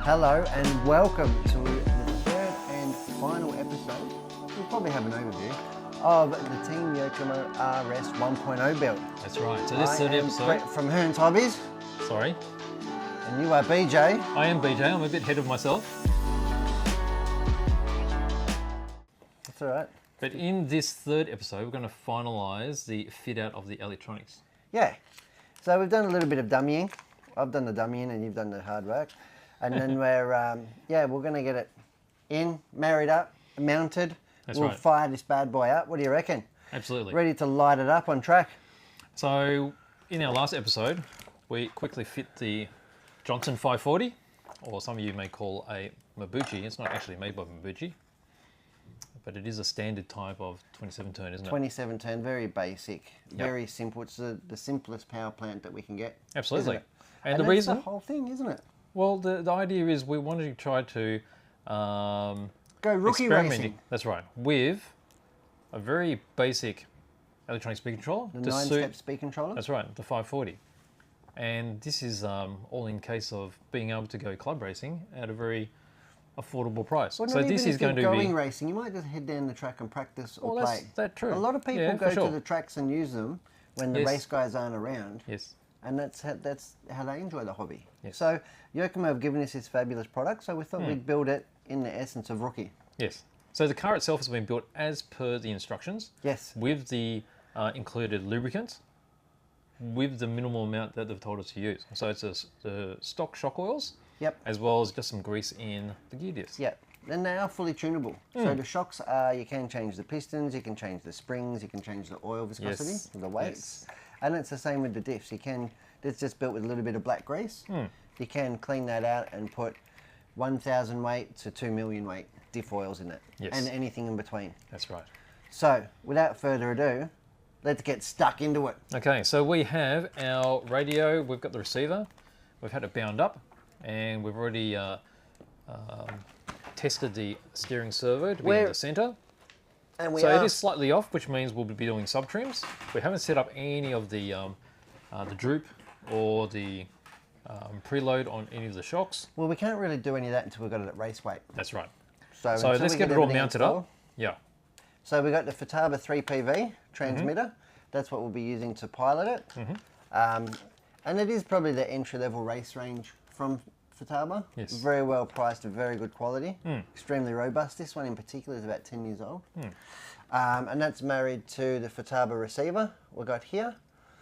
Hello and welcome to the third and final episode. We'll probably have an overview of the Team Yokomo RS1.0 build. That's right. So this third episode Brett from Hearns Hobbies. Sorry. And you are BJ. I am BJ. I'm a bit ahead of myself. That's all right. But in this third episode, we're going to finalise the fit out of the electronics. Yeah. So we've done a little bit of dummying. I've done the dummying and you've done the hard work. And then we're going to get it in, married up, mounted. That's we'll right. fire this bad boy up. What do you reckon? Absolutely. Ready to light it up on track. So in our last episode, we quickly fit the Johnson 540, or some of you may call a Mabuchi. It's not actually made by Mabuchi, but it is a standard type of 27 turn, isn't it? 27 turn, very basic, very simple. It's the simplest power plant that we can get. Absolutely. And the that's reason, the whole thing, isn't it? well, the idea is we wanted to try to Go rookie experimenting. racing. That's right. With a very basic electronic speed controller. The 9-step speed controller. That's right, the 540. And this is all in case of being able to go club racing at a very affordable price. Well, so not this even is if you're going to going be racing. You might just head down the track and practice or play. That's true. A lot of people Yeah, go for sure. to the tracks and use them when the Yes. race guys aren't around. Yes. And that's how they enjoy the hobby. Yes. So Yokomo have given us this fabulous product, so we thought we'd build it in the essence of Rookie. Yes. So the car itself has been built as per the instructions. Yes. With the included lubricant, with the minimal amount that they've told us to use. So it's the stock shock oils, Yep. as well as just some grease in the gear discs. Yep. And they are fully tunable. So the shocks are, you can change the pistons, you can change the springs, you can change the oil viscosity, Yes. the weights. And it's the same with the diffs. You can, it's just built with a little bit of black grease. You can clean that out and put 1,000 weight to 2 million weight diff oils in it. Yes. And anything in between. That's right. So, without further ado, let's get stuck into it. Okay, so we have our radio, we've got the receiver, we've had it bound up, and we've already tested the steering servo to be in the center. And we So are, it is slightly off, which means we'll be doing sub trims. We haven't set up any of the droop or the preload on any of the shocks. well, we can't really do any of that until we've got it at race weight. That's right. So So until let's we get it all everything mounted installed- up. Yeah. So we got the Futaba 3PV transmitter. That's what we'll be using to pilot it. And it is probably the entry-level race range from Futaba. Yes. Very well priced, very good quality, extremely robust. This one in particular is about 10 years old. And that's married to the Futaba receiver we got here.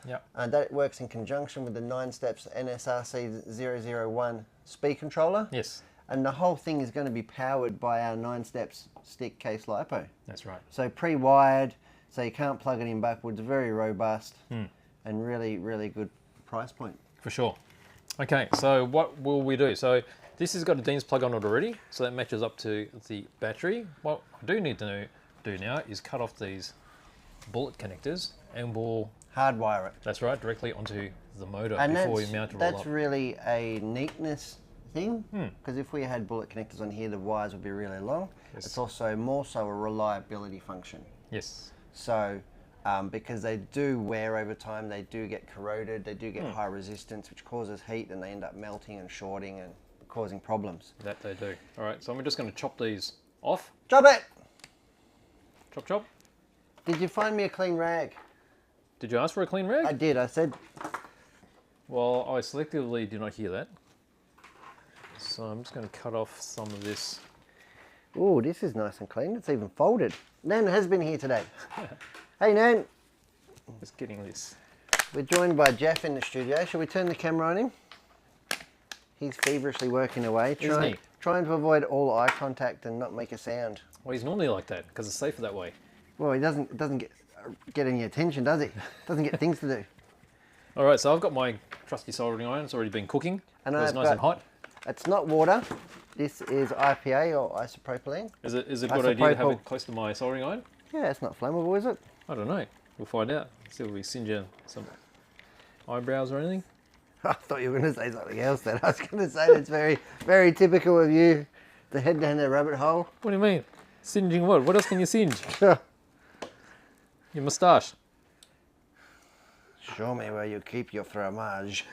Yeah. And that works in conjunction with the 9-steps NSRC001 speed controller. Yes. And the whole thing is going to be powered by our 9-steps stick case LiPo. That's right. So pre-wired, so you can't plug it in backwards, very robust, and really, really good price point. For sure. Okay, so what will we do? So this has got a Dean's plug on it already, so that matches up to the battery. What I do need to do now is cut off these bullet connectors, and we'll, Hardwire it. that's right, directly onto the motor And before we mount it all up. that's really a neatness thing, because if we had bullet connectors on here, the wires would be really long. Yes. It's also more so a reliability function. Yes. So, because they do wear over time, they do get corroded, they do get high resistance, which causes heat, and they end up melting and shorting and causing problems. That they do. All right, so I'm just going to chop these off. Chop it! Chop, chop. Did you find me a clean rag? Did you ask for a clean rag? I did, I said, Well, I selectively did not hear that. So I'm just going to cut off some of this. oh, this is nice and clean, it's even folded. Nan has been here today. Hey Nan, Just getting this. we're joined by Jeff in the studio. Shall we turn the camera on him? He's feverishly working away, Isn't he? trying to avoid all eye contact and not make a sound. Well, he's normally like that because it's safer that way. Well, he doesn't get any attention, does he? Doesn't get things to do. All right, so I've got my trusty soldering iron. It's already been cooking. And It's I've nice and got- hot. It's not water. This is IPA or isopropylene. Is it a good idea to have Isopropyl. it close to my soldering iron? Yeah, it's not flammable, is it? I don't know. We'll find out. See if we singe some eyebrows or anything. I thought you were going to say something else then. I was going to say that's very, very typical of you to head down the rabbit hole. What do you mean? Singeing what? What else can you singe? Your moustache. Show me where you keep your fromage.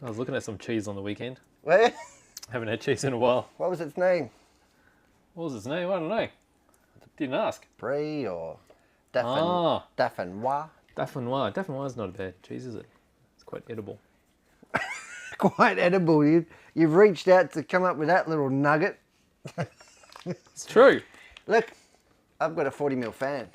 I was looking at some cheese on the weekend. Where? Haven't had cheese in a while. What was its name? What was its name? I don't know. Didn't ask. Brie or Ah. Dauphinois? Dauphinois. Dauphinois is not a bad cheese, is it? It's quite edible. Quite edible. You've reached out to come up with that little nugget. It's true. Look, I've got a 40mm fan.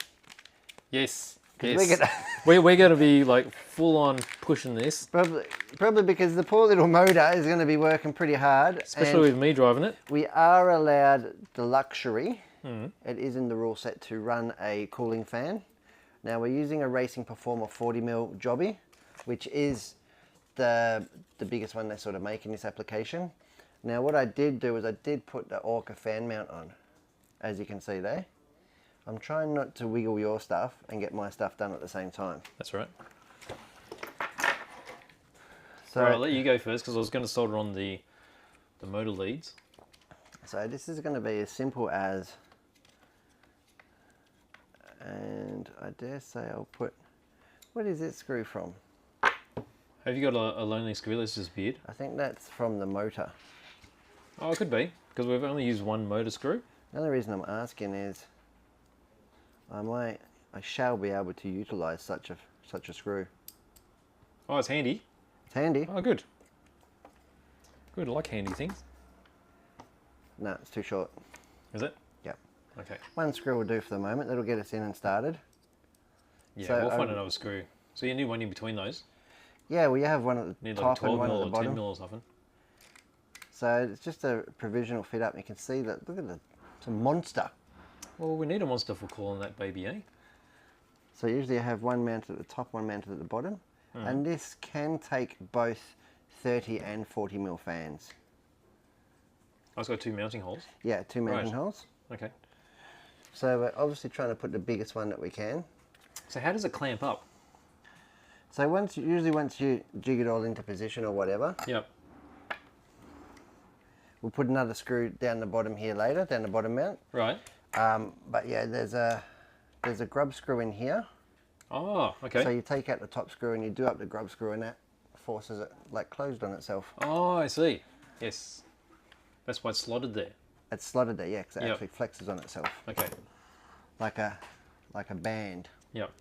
Yes. Yes. We're going to be like full on pushing this. Probably because the poor little motor is going to be working pretty hard. Especially with me driving it. We are allowed the luxury, it is in the rule set, to run a cooling fan. Now we're using a Racing Performer 40mm jobby, which is the biggest one they sort of make in this application. Now what I did do is I did put the Orca fan mount on, as you can see there. I'm trying not to wiggle your stuff and get my stuff done at the same time. That's right. So All right, I'll let you go first because I was going to solder on the motor leads. So this is going to be as simple as, and I dare say I'll put, where does it screw from? Have you got a lonely screwless beard? I think that's from the motor. Oh, it could be, because we've only used one motor screw. The only reason I'm asking is I shall be able to utilize such a screw. Oh, it's handy. It's handy. Oh, good. Good, I like handy things. No, it's too short. Is it? Yep. Okay. One screw will do for the moment. That'll get us in and started. Yeah, So, we'll find another screw. So you need one in between those. Yeah, well you have one at the Need top like a 12 and one mil at the or bottom. 10 mil or something. So it's just a provisional fit up. You can see that, look at it's a monster. Well, we need a monster for cooling that baby, eh? So usually I have one mounted at the top, one mounted at the bottom. And this can take both 30 and 40mm fans. Oh, it's got two mounting holes. Yeah, two mounting Right. holes. Okay. So we're obviously trying to put the biggest one that we can. So how does it clamp up? So usually once you jig it all into position or whatever, Yep. we'll put another screw down the bottom here later, down the bottom mount. Right. But yeah, there's a grub screw in here. Oh, okay. So you take out the top screw and you do up the grub screw, and that forces it like closed on itself. Oh, I see. Yes. That's why it's slotted there. It's slotted there, yeah, because it Yep. actually flexes on itself Okay. like a band. Yep.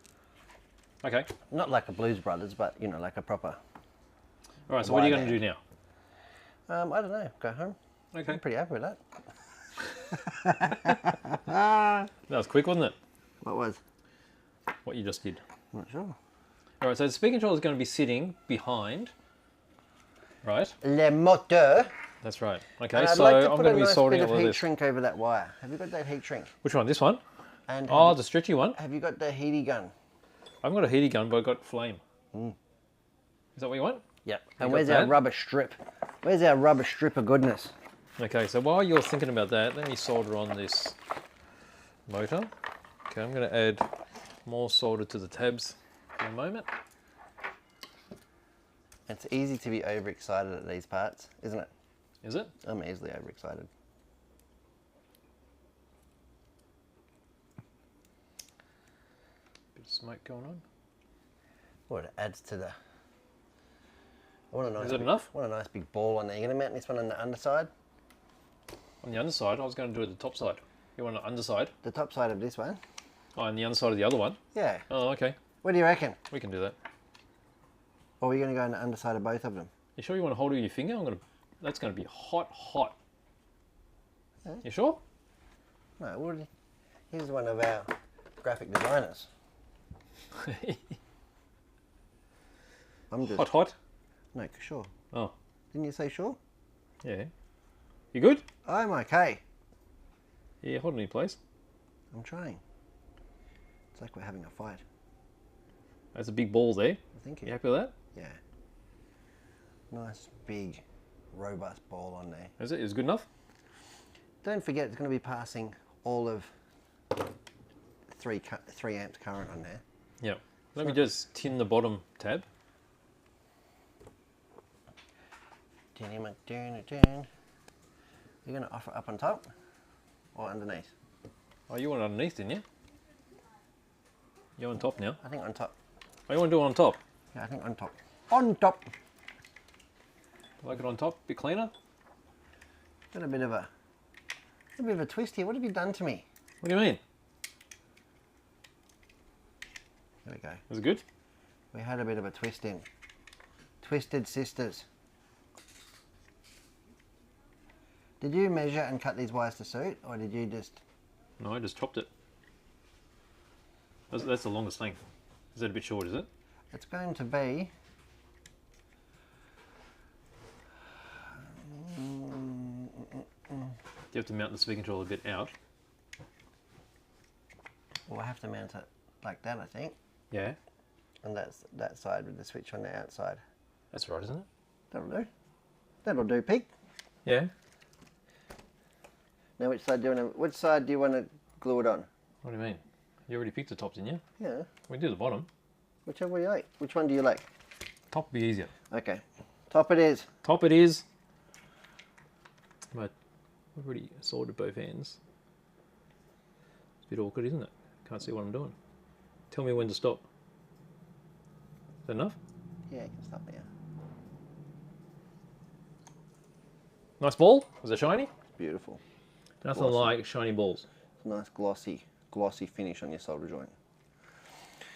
Okay. Not like a Blues Brothers, but you know, like a proper. All right. So what are you wire going to do now? I don't know. Go home. Okay. I'm pretty happy with that. That was quick, wasn't it? What was? What you just did. I'm not sure. All right. So the speed controller is going to be sitting behind. Right. Le moteur. That's right. Okay. And I'd So like to I'm put going a to be nice soldering bit up of with heat this. shrink over that wire. Have you got that heat shrink? Which one? This one? And Oh, the stretchy one. have you got the heaty gun? I haven't got a heaty gun, but I've got flame. Is that what you want? Yep. You And got where's our that? rubber strip? Where's our rubber strip of goodness? Okay, so while you're thinking about that, let me solder on this motor. Okay, I'm going to add more solder to the tabs in a moment. It's easy to be overexcited at these parts, isn't it? Is it? I'm easily overexcited. Bit of smoke going on. Well, it adds to the. I want a nice Is it big, enough? I want a nice big ball on there. You're going to mount this one on the underside? On the underside, I was going to do it the top side. You want the underside? The top side of this one? Oh, and the underside of the other one? Yeah. Oh, okay. What do you reckon? We can do that. Or are we going to go on the underside of both of them? You sure you want to hold it with your finger? That's going to be hot, hot. Yeah. You sure? No, well, here's one of our graphic designers. I'm just. Hot, hot? No, sure. Oh, Didn't you say sure? yeah. You good? I'm okay. Yeah, hold it in place. I'm trying. It's like we're having a fight. That's a big ball there. Thank You you. happy with that? Yeah. Nice, big, robust ball on there. Is it? Is it good enough? Don't forget it's going to be passing all of 3 amps current on there. Yeah. Let me just tin the bottom tab. You're going to offer up on top or underneath? Oh, you want it underneath, didn't you? You're on top now. I think on top. Oh, you want to do it on top? Yeah, I think on top. On top! Like it on top, a bit cleaner. Got a bit of a twist here. What have you done to me? What do you mean? There we go. Was it good? We had a bit of a twist in. Twisted sisters. Did you measure and cut these wires to suit, or did you just... No, I just chopped it. That's the longest length. Is that a bit short, is it? It's going to be... You have to mount the speed control a bit out. Well, I have to mount it like that, I think. Yeah. And that's that side with the switch on the outside. That's right, isn't it? That'll do. That'll do, Pig. Yeah. Now, which side do you want to glue it on? What do you mean? You already picked the top, didn't you? Yeah. We do the bottom. Whichever you like. Which one do you like? Top would be easier. Okay. Top it is. Top it is. But I've already soldered both ends. It's a bit awkward, isn't it? Can't see what I'm doing. Tell me when to stop. Is that enough? Yeah, you can stop there. Nice ball. Was it shiny? Beautiful. Nothing Glossy. like shiny balls. It's a nice glossy finish on your solder joint.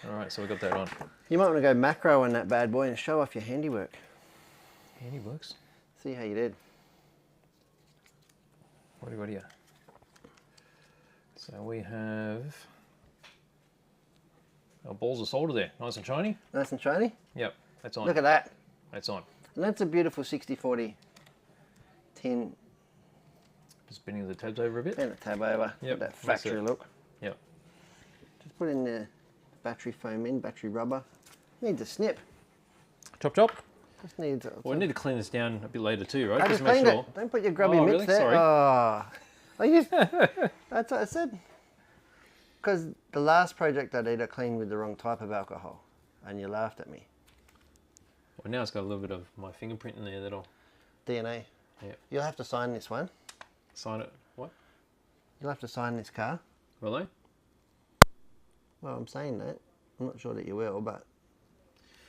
Alright, so we got that on. You might want to go macro on that bad boy and show off your handiwork. Handy works. See how you did. What do you got here? So we have our balls of solder there. Nice and shiny. Nice and shiny. Yep, that's on. Look at that. That's on. And that's a beautiful 60-40 tin. Just bending the tabs over a bit. And a tab over. Yep, That that's factory it. look. Yep. Just put in the battery foam in, battery rubber. Needs a snip. Chop chop. Just needs a... Well, we need to clean this down a bit later too, right? I just cleaned it. Don't put your grubby Oh, mitts really? there. Sorry. Oh. That's what I said. Because the last project I did, I cleaned with the wrong type of alcohol. And you laughed at me. Well, now it's got a little bit of my fingerprint in there that'll... DNA. Yeah. You'll have to sign this one. Sign it. What? You'll have to sign this car. Will they? Well, I'm saying that. I'm not sure that you will, but...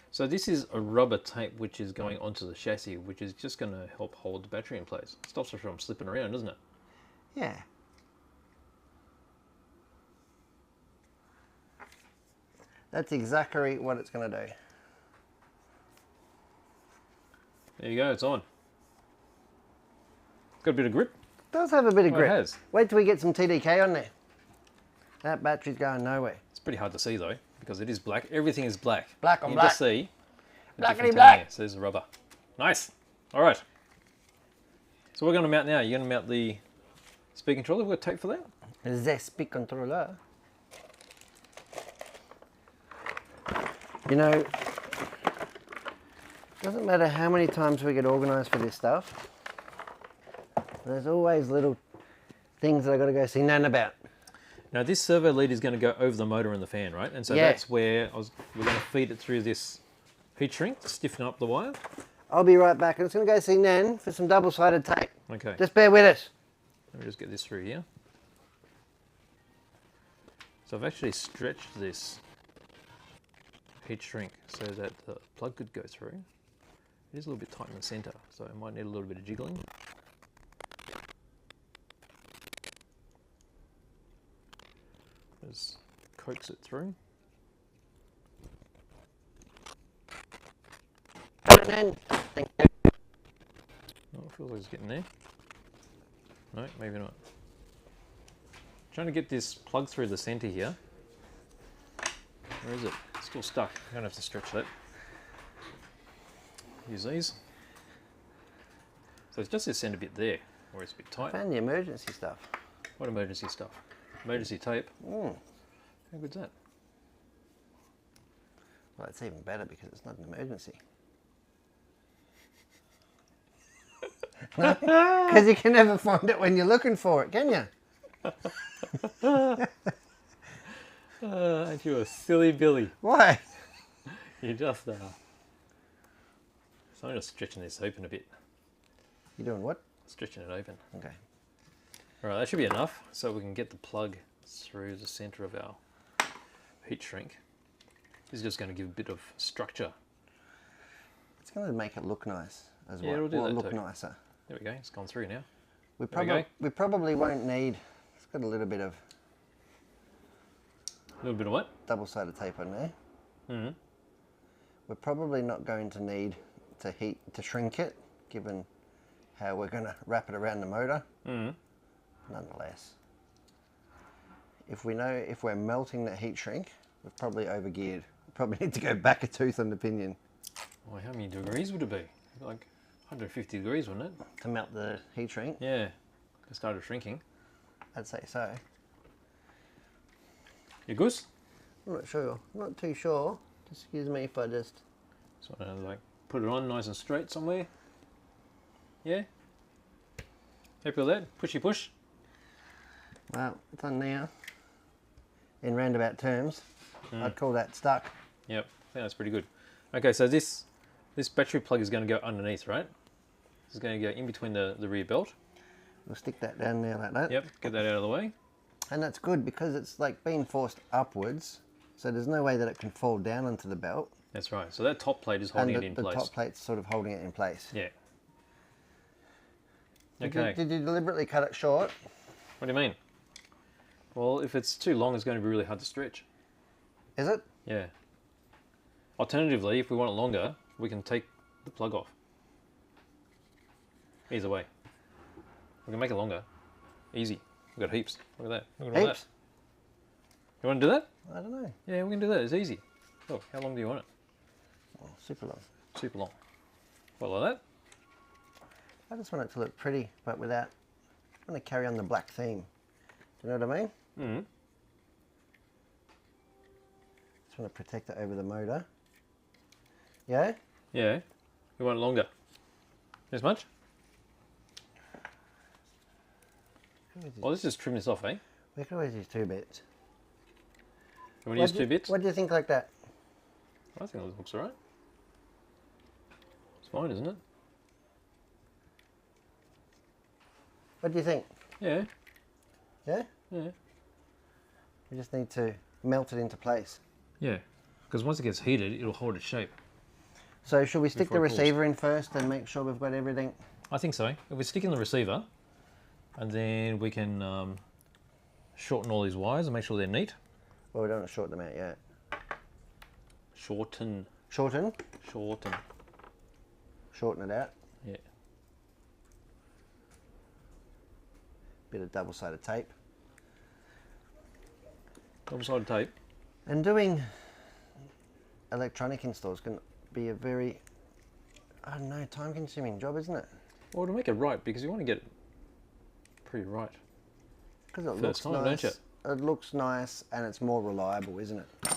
So this is a rubber tape which is going onto the chassis, which is just going to help hold the battery in place. It stops it from slipping around, doesn't it? Yeah. That's exactly what it's going to do. There you go, it's on. Got a bit of grip. It does have a bit of grip. It has. Wait till we get some TDK on there. That battery's going nowhere. It's pretty hard to see though, because it is black. Everything is black. Black on you black. Just see. the Blackety different black. tone there. So there's the rubber. Nice. All right. So we're going to mount now. You're going to mount the speed controller. We've got tape for that. The speed controller. You know, doesn't matter how many times we get organised for this stuff. There's always little things that I've got to go see Nan about. Now this servo lead is going to go over the motor and the fan, right? And so Yeah. that's where we're going to feed it through this heat shrink to stiffen up the wire. I'll be right back. I'm just going to go see Nan for some double-sided tape. Okay. Just bear with us. Let me just get this through here. So I've actually stretched this heat shrink so that the plug could go through. It is a little bit tight in the center, so it might need a little bit of jiggling. Just coax it through. Nan. Thank you. Oh, it feels like it's getting there. No, maybe not. Trying to get this plug through the center here. Where is it? It's still stuck. I'm going to have to stretch that. Use these. So it's just this center bit there, where it's a bit tight. Found the emergency stuff. What emergency stuff? Emergency tape. Mm. How good's that? Well, it's even better because it's not an emergency. Because you can never find it when you're looking for it, can you? Aren't you a silly Billy? Why? You just So I'm just stretching this open a bit. You doing what? Stretching it open. Okay. All right, that should be enough so we can get the plug through the center of our heat shrink. This is just going to give a bit of structure. It's going to make it look nice. as Yeah, well. it'll do that look too. nicer. There we go. It's gone through now. We There we go. probably won't need. It's got a little bit of A little bit of what? double-sided tape on there. Mm-hmm. We're probably not going to need to shrink it, given how we're going to wrap it around the motor. Mm-hmm. Nonetheless, if we're melting that heat shrink, we're probably overgeared. We probably need to go back a tooth on the pinion. Well, how many degrees would it be? Like 150 degrees, wouldn't it? To melt the heat shrink? Yeah. It started shrinking. I'd say so. You goose? I'm not sure. I'm not too sure. Excuse me if I just... So like put it on nice and straight somewhere. Yeah. Happy with that? Pushy push. Well, it's on now. In roundabout terms, I'd call that stuck. Yep. I think that's pretty good. Okay, so this battery plug is going to go underneath, right? It's going to go in between the rear belt. We'll stick that down there like that. Yep. Get that out of the way. And that's good because it's like being forced upwards, so there's no way that it can fall down onto the belt. That's right. So that top plate is holding it in the place. top plate's sort of holding it in place. Yeah. Did Okay. you deliberately cut it short? What do you mean? Well, if it's too long, it's going to be really hard to stretch. Is it? Yeah. Alternatively, if we want it longer, we can take the plug off. Either way. We can make it longer. Easy. We've got heaps. Look at that. Look at all that. Heaps? You want to do that? I don't know. Yeah, we can do that. It's easy. Look, how long do you want it? Oh, super long. Super long. What, like that? I just want it to look pretty, but without... I want to carry on the black theme. Do you know what I mean? Mm-hmm. Just want to protect it over the motor. Yeah? Yeah. You want it longer? This much? Well, let's just trim this off, eh? We could always use 2 bits. You want to use 2 bits? What do you think like that? I think it looks alright. It's fine, isn't it? What do you think? Yeah. Yeah? Yeah. We just need to melt it into place. Yeah. Because once it gets heated, it'll hold its shape. So should we stick the Before it cools. receiver in first and make sure we've got everything? I think so. If we stick in the receiver, and then we can shorten all these wires and make sure they're neat. Well, we don't want to short them out yet. Shorten. Shorten? Shorten. Shorten it out. Yeah. Bit of double-sided tape. Double-sided tape. And doing electronic installs can be a very, I don't know, time-consuming job, isn't it? Well, to make it right, because you want to get it pretty right. Because it First looks time, nice. don't you? It looks nice and it's more reliable, isn't it? I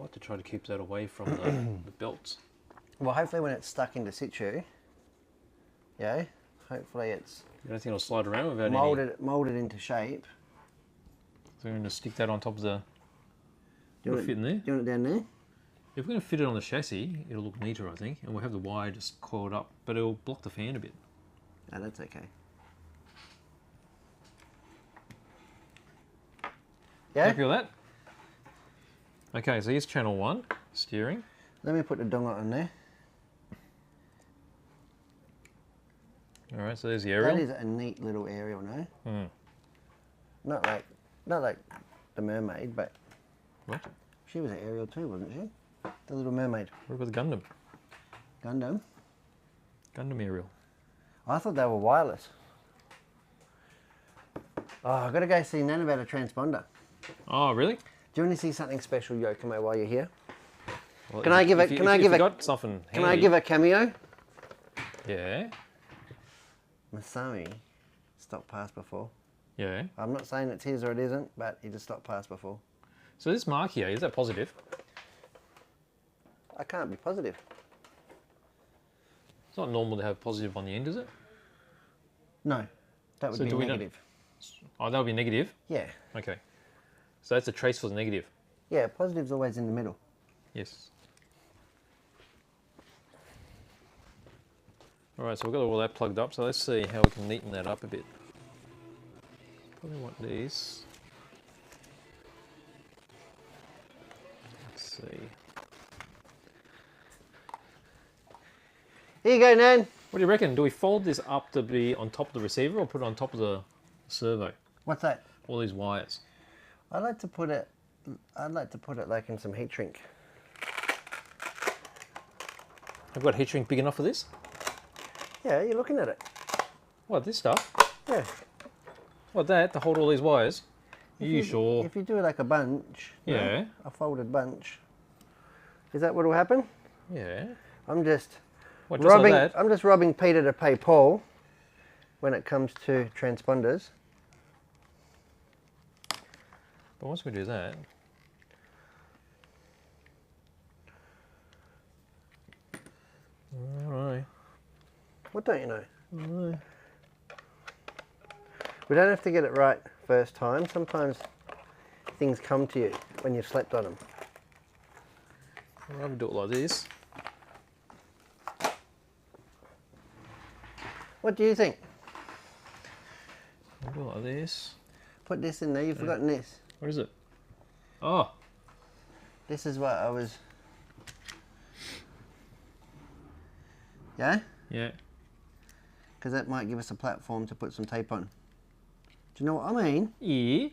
like to try to keep that away from the belts. Well, hopefully when it's stuck into situ, yeah, hopefully it's You don't think it'll slide around without any... molded into shape. So we're going to stick that on top of the... Do you It'll want fit in there. Do you want it down there? If we're going to fit it on the chassis, it'll look neater, I think, and we'll have the wire just coiled up, but it'll block the fan a bit. Oh, that's okay. Yeah? Happy with that? Okay, so here's channel 1, steering. Let me put the dongle on there. Alright, so there's the aerial. That is a neat little aerial, no? Hmm. Not like the mermaid, but What? she was an aerial too, wasn't she? The little mermaid. What about the Gundam? Gundam. Gundam aerial. I thought they were wireless. Oh, I've got to go see Nan about a transponder. Oh, really? Do you want to see something special, Yokomo, while you're here? Well, Can I give if a- you- can if I you give a- forgot something Can I handy- give a cameo? Yeah. Masami stopped past before. Yeah. I'm not saying it's his or it isn't, but he just stopped past before. So this mark here, is that positive? I can't be positive. It's not normal to have positive on the end, is it? No, that would So be do we not- negative. Oh, that would be negative? Yeah, Okay. So that's a trace for the negative? yeah, positive's always in the middle. Yes. Alright, so we've got all that plugged up, so let's see how we can neaten that up a bit. Probably want these. Let's see. Here you go, Nan. What do you reckon? Do we fold this up to be on top of the receiver or put it on top of the servo? What's that? All these wires. I'd like to put it like in some heat shrink. I've got a heat shrink big enough for this? Yeah, you're looking at it. What, this stuff? Yeah. What, that? To hold all these wires? Are you sure? If you do it like a bunch. Yeah. A folded bunch. Is that what will happen? Yeah. I'm just What, just like that? I'm just robbing Peter to pay Paul when it comes to transponders. But once we do that... I don't know. What don't you know? I don't know. We don't have to get it right first time. Sometimes things come to you when you've slept on them. I'll rather do it like this. What do you think? I'll do it like this. Put this in there. You've forgotten this. What is it? Oh, This is what I was... Yeah? yeah. Because that might give us a platform to put some tape on. Do you know what I mean? Yeah.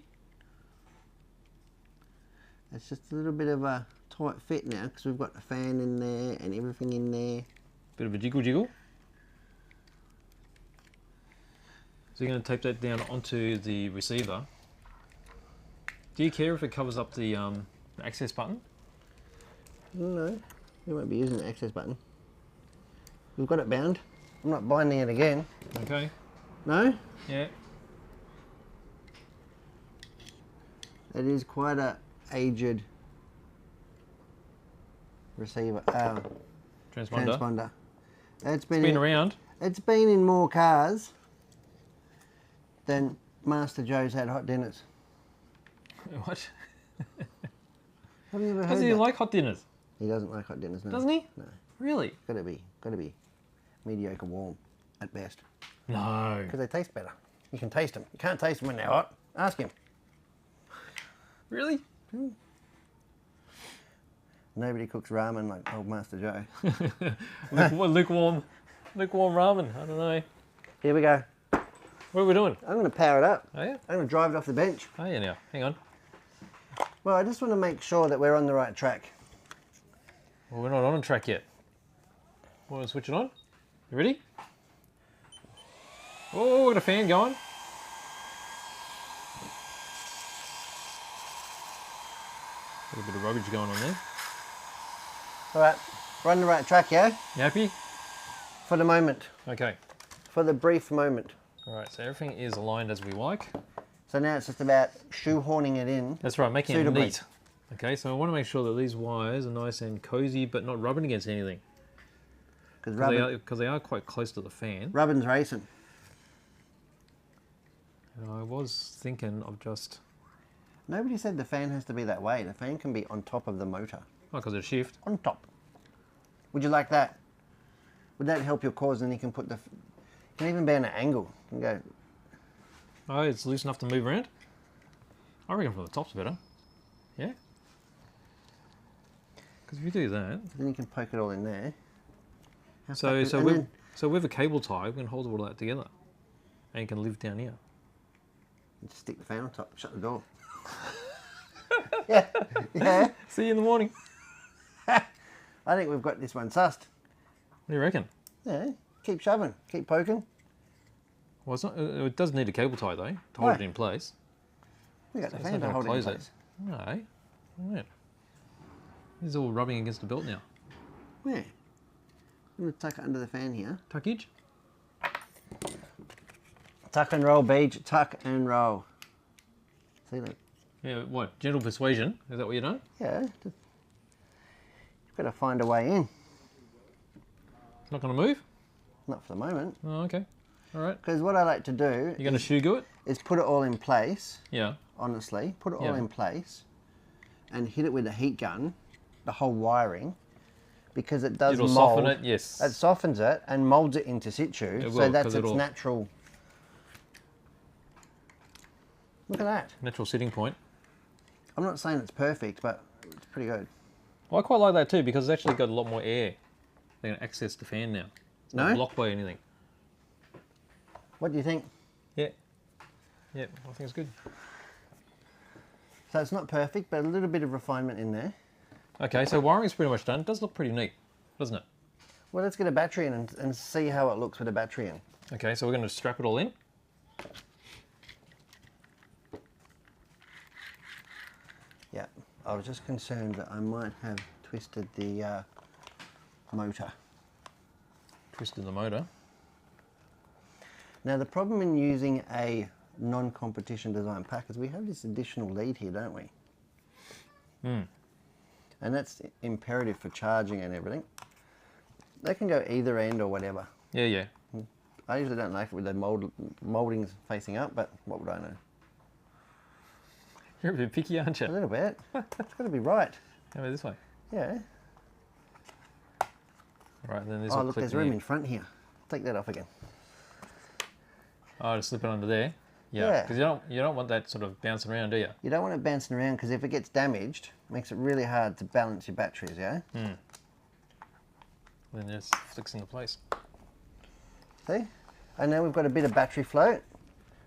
It's just a little bit of a tight fit now because we've got the fan in there and everything in there. Bit of a jiggle jiggle. So you're going to tape that down onto the receiver. Do you care if it covers up the access button? No, we won't be using the access button. We've got it bound. I'm not binding it again. Okay. No? Yeah. It is quite a aged receiver. Transponder. It's Been around. It's been in more cars than Master Joe's had hot dinners. What? Have you ever heard Does he that? like hot dinners? He doesn't like hot dinners, no. Doesn't he? No. Really? Gotta be mediocre warm at best. No. Because they taste better. You can taste them. You can't taste them when they're hot. Ask him. Really? Nobody cooks ramen like old Master Joe. Lukewarm ramen. I don't know. Here we go. What are we doing? I'm going to power it up. Oh yeah. I'm going to drive it off the bench. Oh yeah. Now, hang on. Well, I just want to make sure that we're on the right track. Well, we're not on track yet. Want to switch it on? You ready? Oh, we got a fan going. A little bit of rubbish going on there. All right, we're on the right track, yeah? You happy? For the moment. Okay. For the brief moment. All right, so everything is aligned as we like. So now it's just about shoehorning it in. That's right, making suitably. it neat. Okay, so I want to make sure that these wires are nice and cozy, but not rubbing against anything. Because they are quite close to the fan. Rubbin's racing. And I was thinking of just... Nobody said the fan has to be that way. The fan can be on top of the motor. Oh, because it's shift. On top. Would you like that? Would that help your cause? And you can put the... You can even be on an angle. You can go... Oh, it's loose enough to move around? I reckon from the top's better. Yeah? Because if you do that... Then you can poke it all in there. So with a cable tie, we can hold all that together. And you can live down here. And just stick the fan on top. Shut the door. Yeah. Yeah. See you in the morning. I think we've got this one sussed. What do you reckon? Yeah. Keep shoving. Keep poking. Well, it's not, it does need a cable tie though, to hold it in place. We got the So fan it's to not hold it gonna in close place. No. Right. This is all rubbing against the belt now. Yeah. I'm going to tuck it under the fan here. Tuckage? Tuck and roll, Beach. Tuck and roll. See that? Yeah, what? Gentle persuasion? Is that what you're doing? Yeah. You've got to find a way in. It's not going to move? Not for the moment. Oh, okay. All right. Because what I like to do You're going to shoe glue it? is put it all in place. Yeah. Honestly. Put it all Yeah. in place and hit it with a heat gun, the whole wiring, because it does It'll mold. soften it, yes. It softens it and molds it into situ. It So will, that's 'cause its it'll- natural. Look at that. Natural sitting point. I'm not saying it's perfect, but it's pretty good. Well, I quite like that too because it's actually got a lot more air. They're going to access the fan now. not No? blocked by anything. What do you think? Yeah. Yeah, I think it's good. So it's not perfect, but a little bit of refinement in there. Okay, so wiring's pretty much done. It does look pretty neat, doesn't it? Well, let's get a battery in and see how it looks with a battery in. Okay, so we're going to strap it all in. Yeah, I was just concerned that I might have twisted the motor. Twisted the motor. Now the problem in using a non-competition design pack is we have this additional lead here, don't we? And that's imperative for charging and everything. They can go either end or whatever. Yeah, yeah. I usually don't like it with the mouldings facing up, but what would I know? You're a bit picky, aren't you? A little bit. It's got to be right. How about this way? Yeah. Right, then this Oh, will look, clip there's in room here. in front here. Take that off again. Oh, just slip it under there. Yeah, Yeah. because you don't want that sort of bouncing around, do you? You don't want it bouncing around because if it gets damaged, it makes it really hard to balance your batteries, yeah? Then it just flicks into place. See? And now we've got a bit of battery float,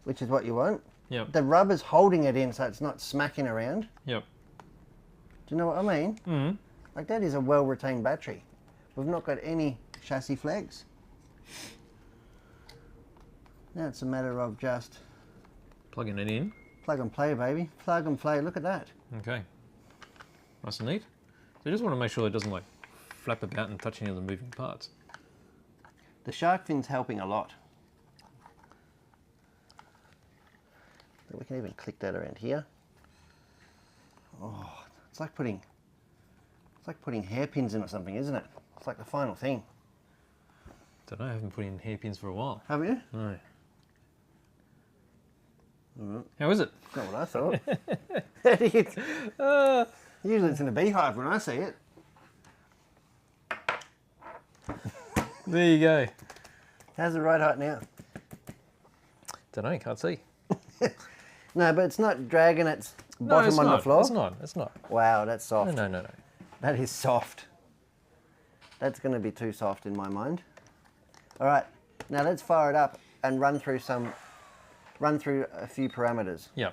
which is what you want. Yep. The rubber's holding it in so it's not smacking around. Yep. Do you know what I mean? Like that is a well-retained battery. We've not got any chassis flags. Now it's a matter of just Plugging it in. plug and play, baby. Plug and play. Look at that. Okay. Nice and neat. So you just want to make sure it doesn't like flap about and touch any of the moving parts. The shark fin's helping a lot. We can even click that around here. Oh, it's like putting hairpins in or something, isn't it? It's like the final thing. Don't know, I haven't put in hairpins for a while. Have you? No. How is it? Not what I thought. Usually it's in a beehive when I see it. There you go. How's the ride height now? Don't know, can't see. No, but it's not dragging its bottom it's on not. the floor. It's not. It's not. Wow, that's soft. No. That is soft. That's going to be too soft in my mind. All right, now let's fire it up and run through a few parameters. Yeah.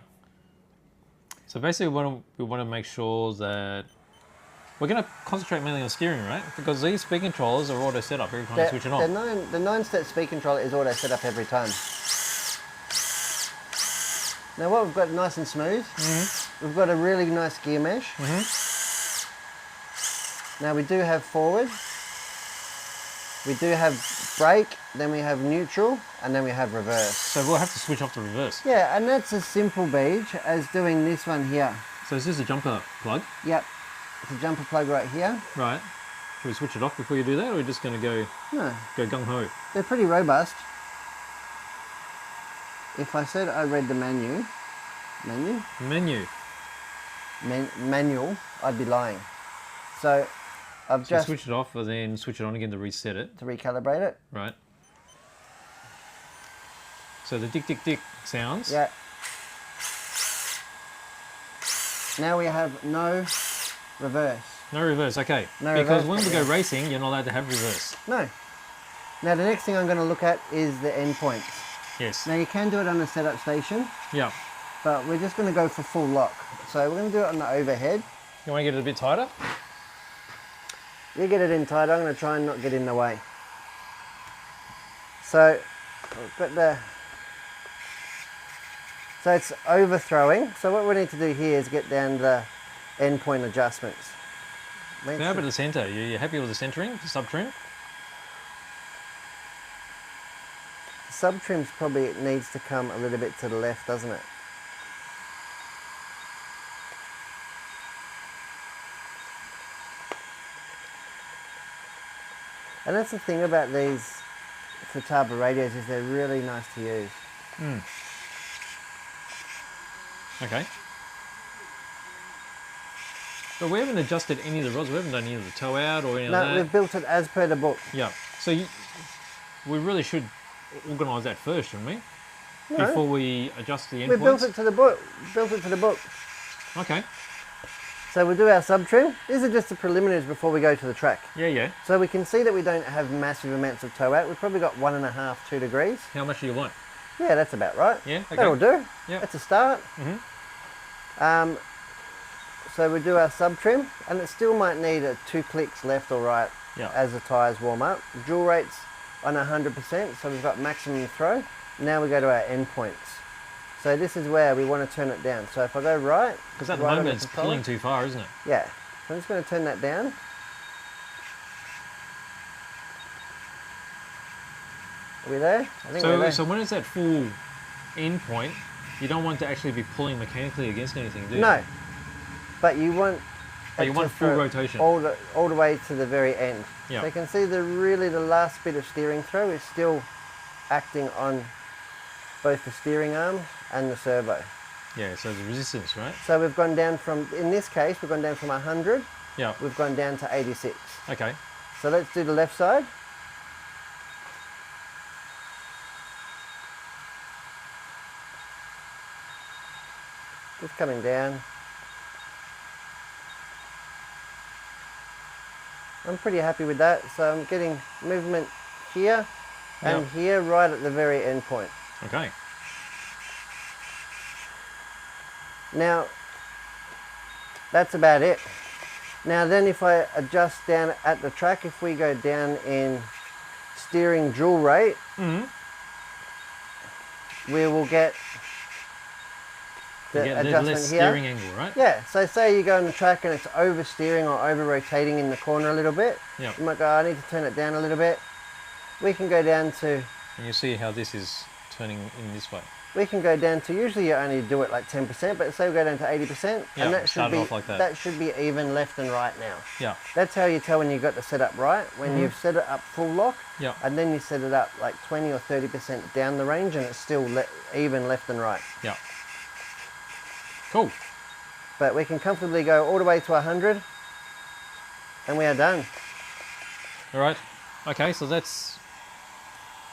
So basically, we want to make sure that we're going to concentrate mainly on steering, right? Because these speed controllers are auto set up every time you switch it on. The 9-step speed controller is auto set up every time. Now what we've got nice and smooth, we've got a really nice gear mesh. Now we do have forward, we do have brake, then we have neutral, and then we have reverse. So we'll have to switch off the reverse. Yeah, and that's a simple beach as doing this one here. So is this a jumper plug? Yep, it's a jumper plug right here. Right. Should we switch it off before you do that, or are we just going to go No, gung-ho? they're pretty robust. If I said I read the manual, I'd be lying. So I've So just switch it off and then switch it on again to reset it. to recalibrate it. Right. So the tick sounds. Yeah. Now we have no reverse. No reverse, okay. No because reverse, when we go racing, you're not allowed to have reverse. No. Now the next thing I'm going to look at is the endpoints. Yes. Now you can do it on a setup station, Yeah. but we're just going to go for full lock. So we're going to do it on the overhead. You want to get it a bit tighter? You get it in tight, I'm going to try and not get in the way. So we've got the... So it's overthrowing. So what we need to do here is get down the endpoint adjustments. How about the centre? You happy with the centering, the sub-trim? The sub-trim's probably needs to come a little bit to the left, doesn't it? And that's the thing about these Futaba radios is they're really nice to use. Okay. But we haven't adjusted any of the rods. We haven't done any of the toe out or any of that. No, we've built it as per the book. Yeah. So we really should organise that first, shouldn't we? No. Before we adjust the endpoints. We built it to the book. Built it to the book. Okay. So we'll do our sub trim. These are just the preliminaries before we go to the track. Yeah, yeah. So we can see that we don't have massive amounts of toe out. We've probably got 1.5, 2 degrees. How much do you want? Yeah, that's about right. Yeah, okay. That'll do. Yeah. That's a start. So we do our sub trim, and it still might need 2 clicks left or right as the tyres warm up. Dual rates on 100%, so we've got maximum throw. Now we go to our end points. So this is where we want to turn it down. So if I go right... Because at the moment it's pulling too far, isn't it? Yeah. So I'm just going to turn that down. Are we there? I think we're there. So when it's at full end point, you don't want to actually be pulling mechanically against anything, do you? No. But you want... But you want full rotation. All the way to the very end. Yeah. So you can see the last bit of steering throw is still acting on both the steering arm and the servo. Yeah, so the resistance, right? So we've gone down from, in this case, we've gone down from 100. Yeah. We've gone down to 86. Okay. So let's do the left side. Just coming down. I'm pretty happy with that. So I'm getting movement here and here right at the very end point. Okay. Now, that's about it. Now then, if I adjust down at the track, if we go down in steering dual rate, we will get the adjustment less here. steering angle, right? Yeah, so say you go on the track and it's oversteering or over-rotating in the corner a little bit. Yeah. You might go, I need to turn it down a little bit. We can go down to... And you see how this is turning in this way. We can go down to, usually you only do it like 10%, but say we go down to 80%, and that should be off like that should be even left and right now. Yeah. That's how you tell when you've got the setup right, when you've set it up full lock, and then you set it up like 20 or 30% down the range, and it's still even left and right. Yeah. Cool. But we can comfortably go all the way to 100, and we are done. All right. Okay, so that's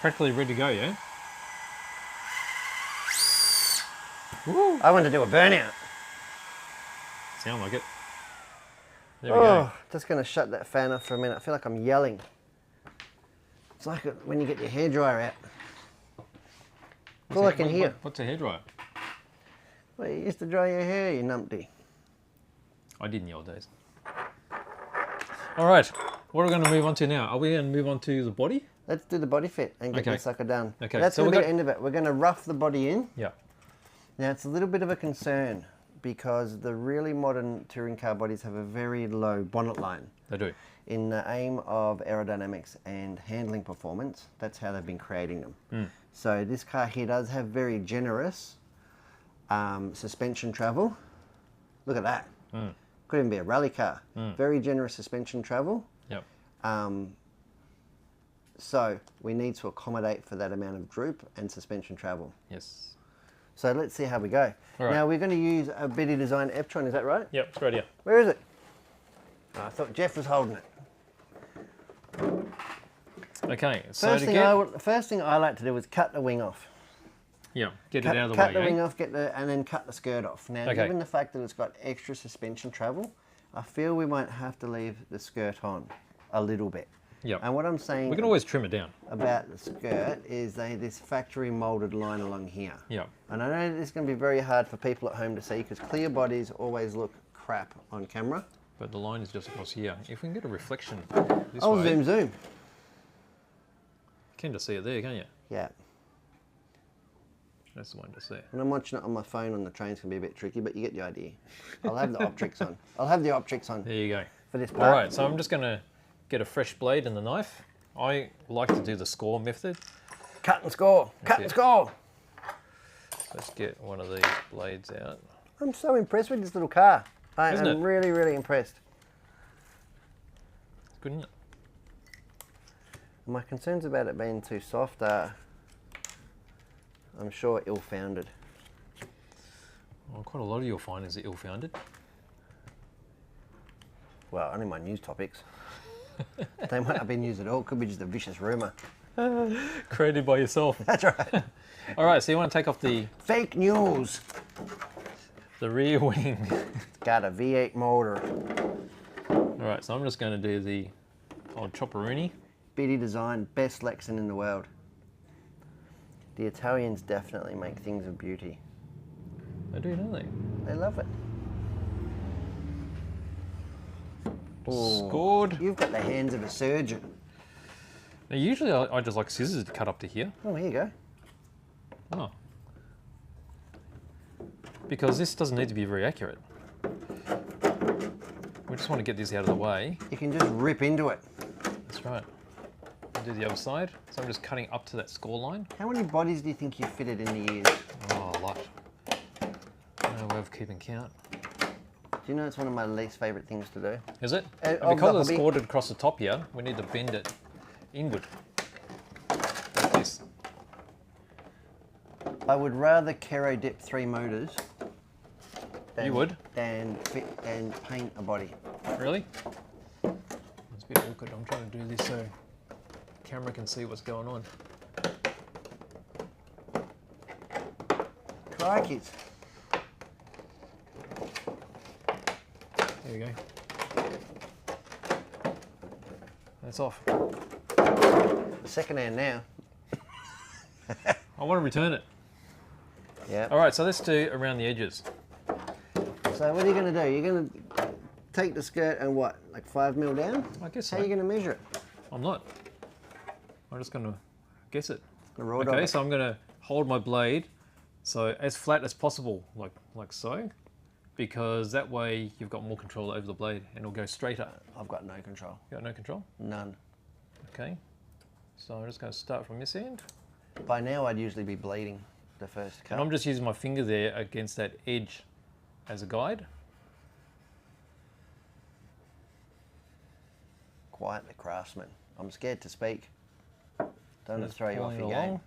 practically ready to go, yeah? Woo. I want to do a burnout. Sound like it. There we go. Just going to shut that fan off for a minute. I feel like I'm yelling. It's like when you get your hairdryer out. That's all I can hear. What's a hairdryer? Well, you used to dry your hair, you numpty. I did in the old days. All right, what are we going to move on to now? Are we going to move on to the body? Let's do the body fit and get this sucker done. Okay. That's going to be the end of it. We're going to rough the body in. Yeah. Now, it's a little bit of a concern because the really modern touring car bodies have a very low bonnet line. They do. In the aim of aerodynamics and handling performance, that's how they've been creating them. So this car here does have very generous suspension travel. Look at that. Could even be a rally car. Very generous suspension travel. Yep. So we need to accommodate for that amount of droop and suspension travel. Yes. So let's see how we go. All right. Now we're going to use a Betty Design Eptron, is that right? Yep, it's right here. Where is it? Oh, I thought Jeff was holding it. Okay, so First thing I like to do is cut the wing off. Yeah, get it out of the way. Cut the wing off, and then cut the skirt off. Now, given the fact that it's got extra suspension travel, I feel we might have to leave the skirt on a little bit. Yeah. And what I'm saying... We can always trim it down. ...about the skirt is this factory moulded line along here. Yeah. And I know this is going to be very hard for people at home to see because clear bodies always look crap on camera. But the line is just across here. If we can get a reflection this Oh, way... zoom. You can just see it there, can't you? Yeah. That's the one just there. When I'm watching it on my phone on the train, it's going to be a bit tricky, but you get the idea. I'll have the optics on. I'll have the optics on. There you go. For this part. All right, so I'm just going to get a fresh blade and the knife. I like to do the score method. Cut and score. Cut and score. Let's get one of these blades out. I'm so impressed with this little car. I am really, really impressed. It's good, isn't it? My concerns about it being too soft are, I'm sure, ill-founded. Well, quite a lot of your findings are ill-founded. Well, only my news topics. They might not have been used at all. Could be just a vicious rumour. Created by yourself. That's right. All right, so you want to take off the... Fake news. The rear wing. Got a V8 motor. Alright, so I'm just going to do the old chopperoonie. Bitty design, best Lexan in the world. The Italians definitely make things of beauty. They do, don't they? They love it. Ooh, Scored. you've got the hands of a surgeon. Now, usually I just like scissors to cut up to here. Oh, here you go. Oh. Because this doesn't need to be very accurate. We just want to get this out of the way. You can just rip into it. That's right. Do the other side. So I'm just cutting up to that score line. How many bodies do you think you fitted in the ears? Oh, a lot. No way of keeping count. Do you know it's one of my least favourite things to do? Is it? Of And because the it's hobby. scored across the top here, we need to bend it inward. Like this. I would rather Kero dip 3 motors than, You would? than paint a body. Really? It's a bit awkward. I'm trying to do this so camera can see what's going on. Crikeys. There we go. That's off. Second hand now. I want to return it. Yeah. All right, so let's do around the edges. So what are you going to do? You're going to take the skirt and what, like 5 mil down? I guess How so. are you going to measure it? I'm not. I'm just going to guess it. The raw dog Okay, it. so I'm going to hold my blade so as flat as possible, like so, because that way you've got more control over the blade and it'll go straighter. I've got no control. You got no control? None. Okay. So I'm just going to start from this end. By now I'd usually be bleeding the first cut. And I'm just using my finger there against that edge as a guide. Quite the craftsman. I'm scared to speak. Don't want to Just throw you off pulling your it game. along.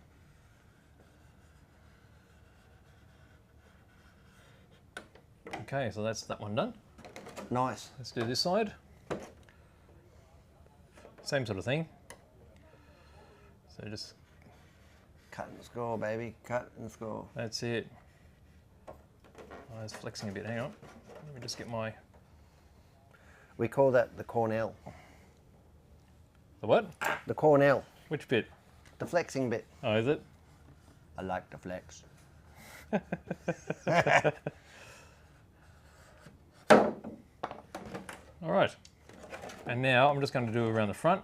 Okay, so that's that one done. Nice. Let's do this side. Same sort of thing. So just, Cut and score, baby. Cut and score. that's it. Oh, it's flexing a bit, hang on. Let me just get my, We call that the Cornell. the what? The Cornell. Which bit? The flexing bit. Oh, is it? I like to flex. All right. And now I'm just going to do around the front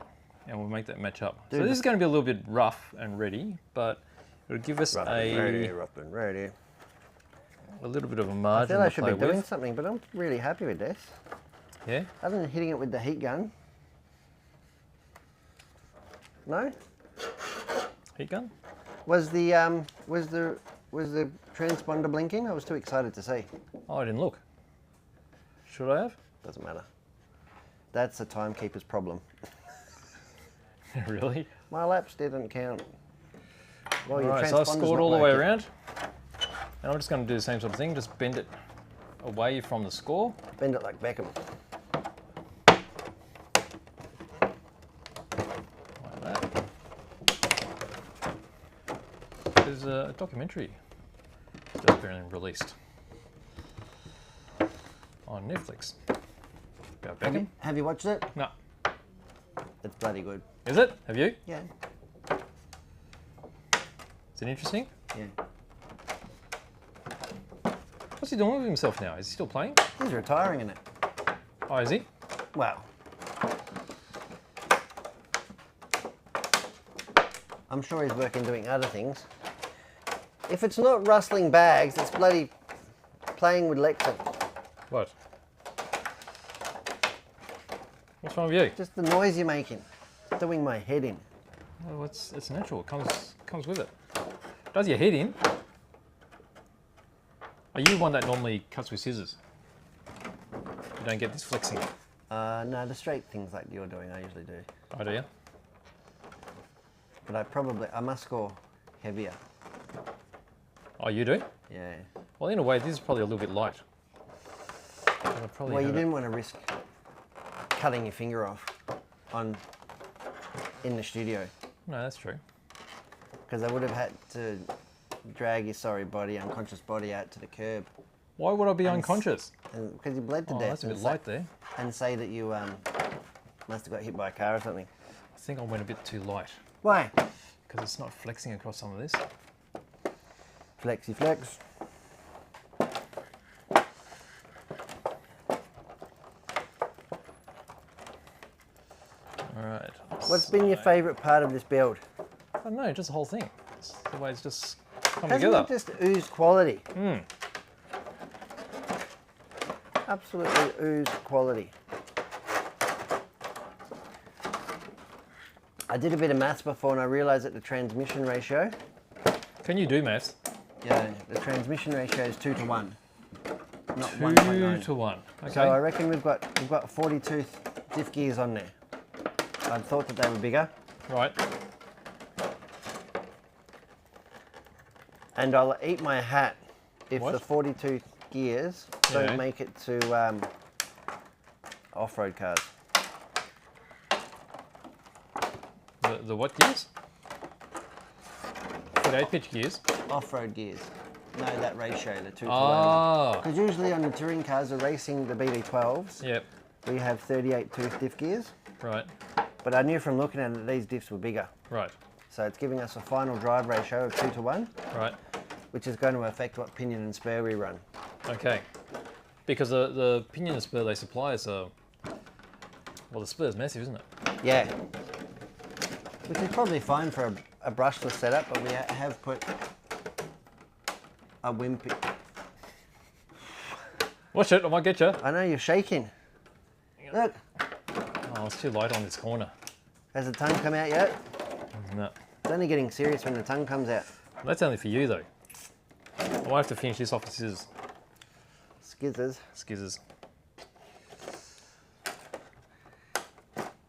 and we'll make that match up. So Dude, this is going to be a little bit rough and ready, but it'll give us rough and ready. a little bit of a I margin feel I to should play be doing with. something, but I'm really happy with this. Yeah? Other than hitting it with the heat gun. No? Heat gun? Was the transponder blinking? I was too excited to see. Oh, I didn't look. Should I have? Doesn't matter. That's a timekeeper's problem. Really? My laps didn't count. Well, your Alright, so I've transponder's scored not all the way working. around. And I'm just going to do the same sort of thing, just bend it away from the score. Bend it like Beckham. Like that. There's a documentary that's been released on Netflix about Beckham. Have you watched it? No. It's bloody good. Is it? Have you? Yeah. Is it interesting? Yeah. What's he doing with himself now? Is he still playing? He's retiring in it. Oh, is he? Wow. I'm sure he's working doing other things. If it's not rustling bags, it's bloody playing with Lexan. What? What's wrong with you? Just the noise you're making. It's doing my head in. Well, it's natural. It comes with it. Does your head in? Are you one that normally cuts with scissors? You don't get this flexing. No, the straight things like you're doing, I usually do. Oh, do you? But I must score heavier. Oh, you do? Yeah. Well, in a way, this is probably a little bit light. Well, you didn't want to risk cutting your finger off in the studio, No, that's true. because I would have had to drag your sorry body, unconscious body out to the curb. Why would I be unconscious? Because you bled to Oh, death. that's a bit light there. And say that you must have got hit by a car or something. I think I went a bit too light. Why? Because it's not flexing across some of this. Flexy flex. Alright. What's been your favourite part of this build? I don't know, just the whole thing. It's the way it's just come Hasn't together. it just oozed quality? Mm. Absolutely oozed quality. I did a bit of maths before and I realised that the transmission ratio... Can you do maths? Yeah, the transmission ratio is 2 to 1. Not 2 1.9. to 1. Okay. So I reckon we've got 40 tooth diff gears on there. I thought that they were bigger. Right. And I'll eat my hat if What? the 40 tooth gears don't make it to off-road cars. The what gears? 48 pitch gears. Off-road gears. No, that ratio, the 2 to 1. Ah. Because usually on the touring cars, the racing, the BD12s, Yep. we have 38 tooth diff gears. Right. But I knew from looking at it that these diffs were bigger. Right. So it's giving us a final drive ratio of 2 to 1, Right. which is going to affect what pinion and spur we run. Okay. Because the pinion and spur they supply is well, the spur is massive, isn't it? Yeah. Which is probably fine for a brushless setup, but we have put a wimpy. Watch it, I might get you. I know you're shaking. Look, Oh, it's too light on this corner. has the tongue come out yet? No. It's only getting serious when the tongue comes out. That's only for you though. I might have to finish this off with scissors. Skizzers. Skizzers.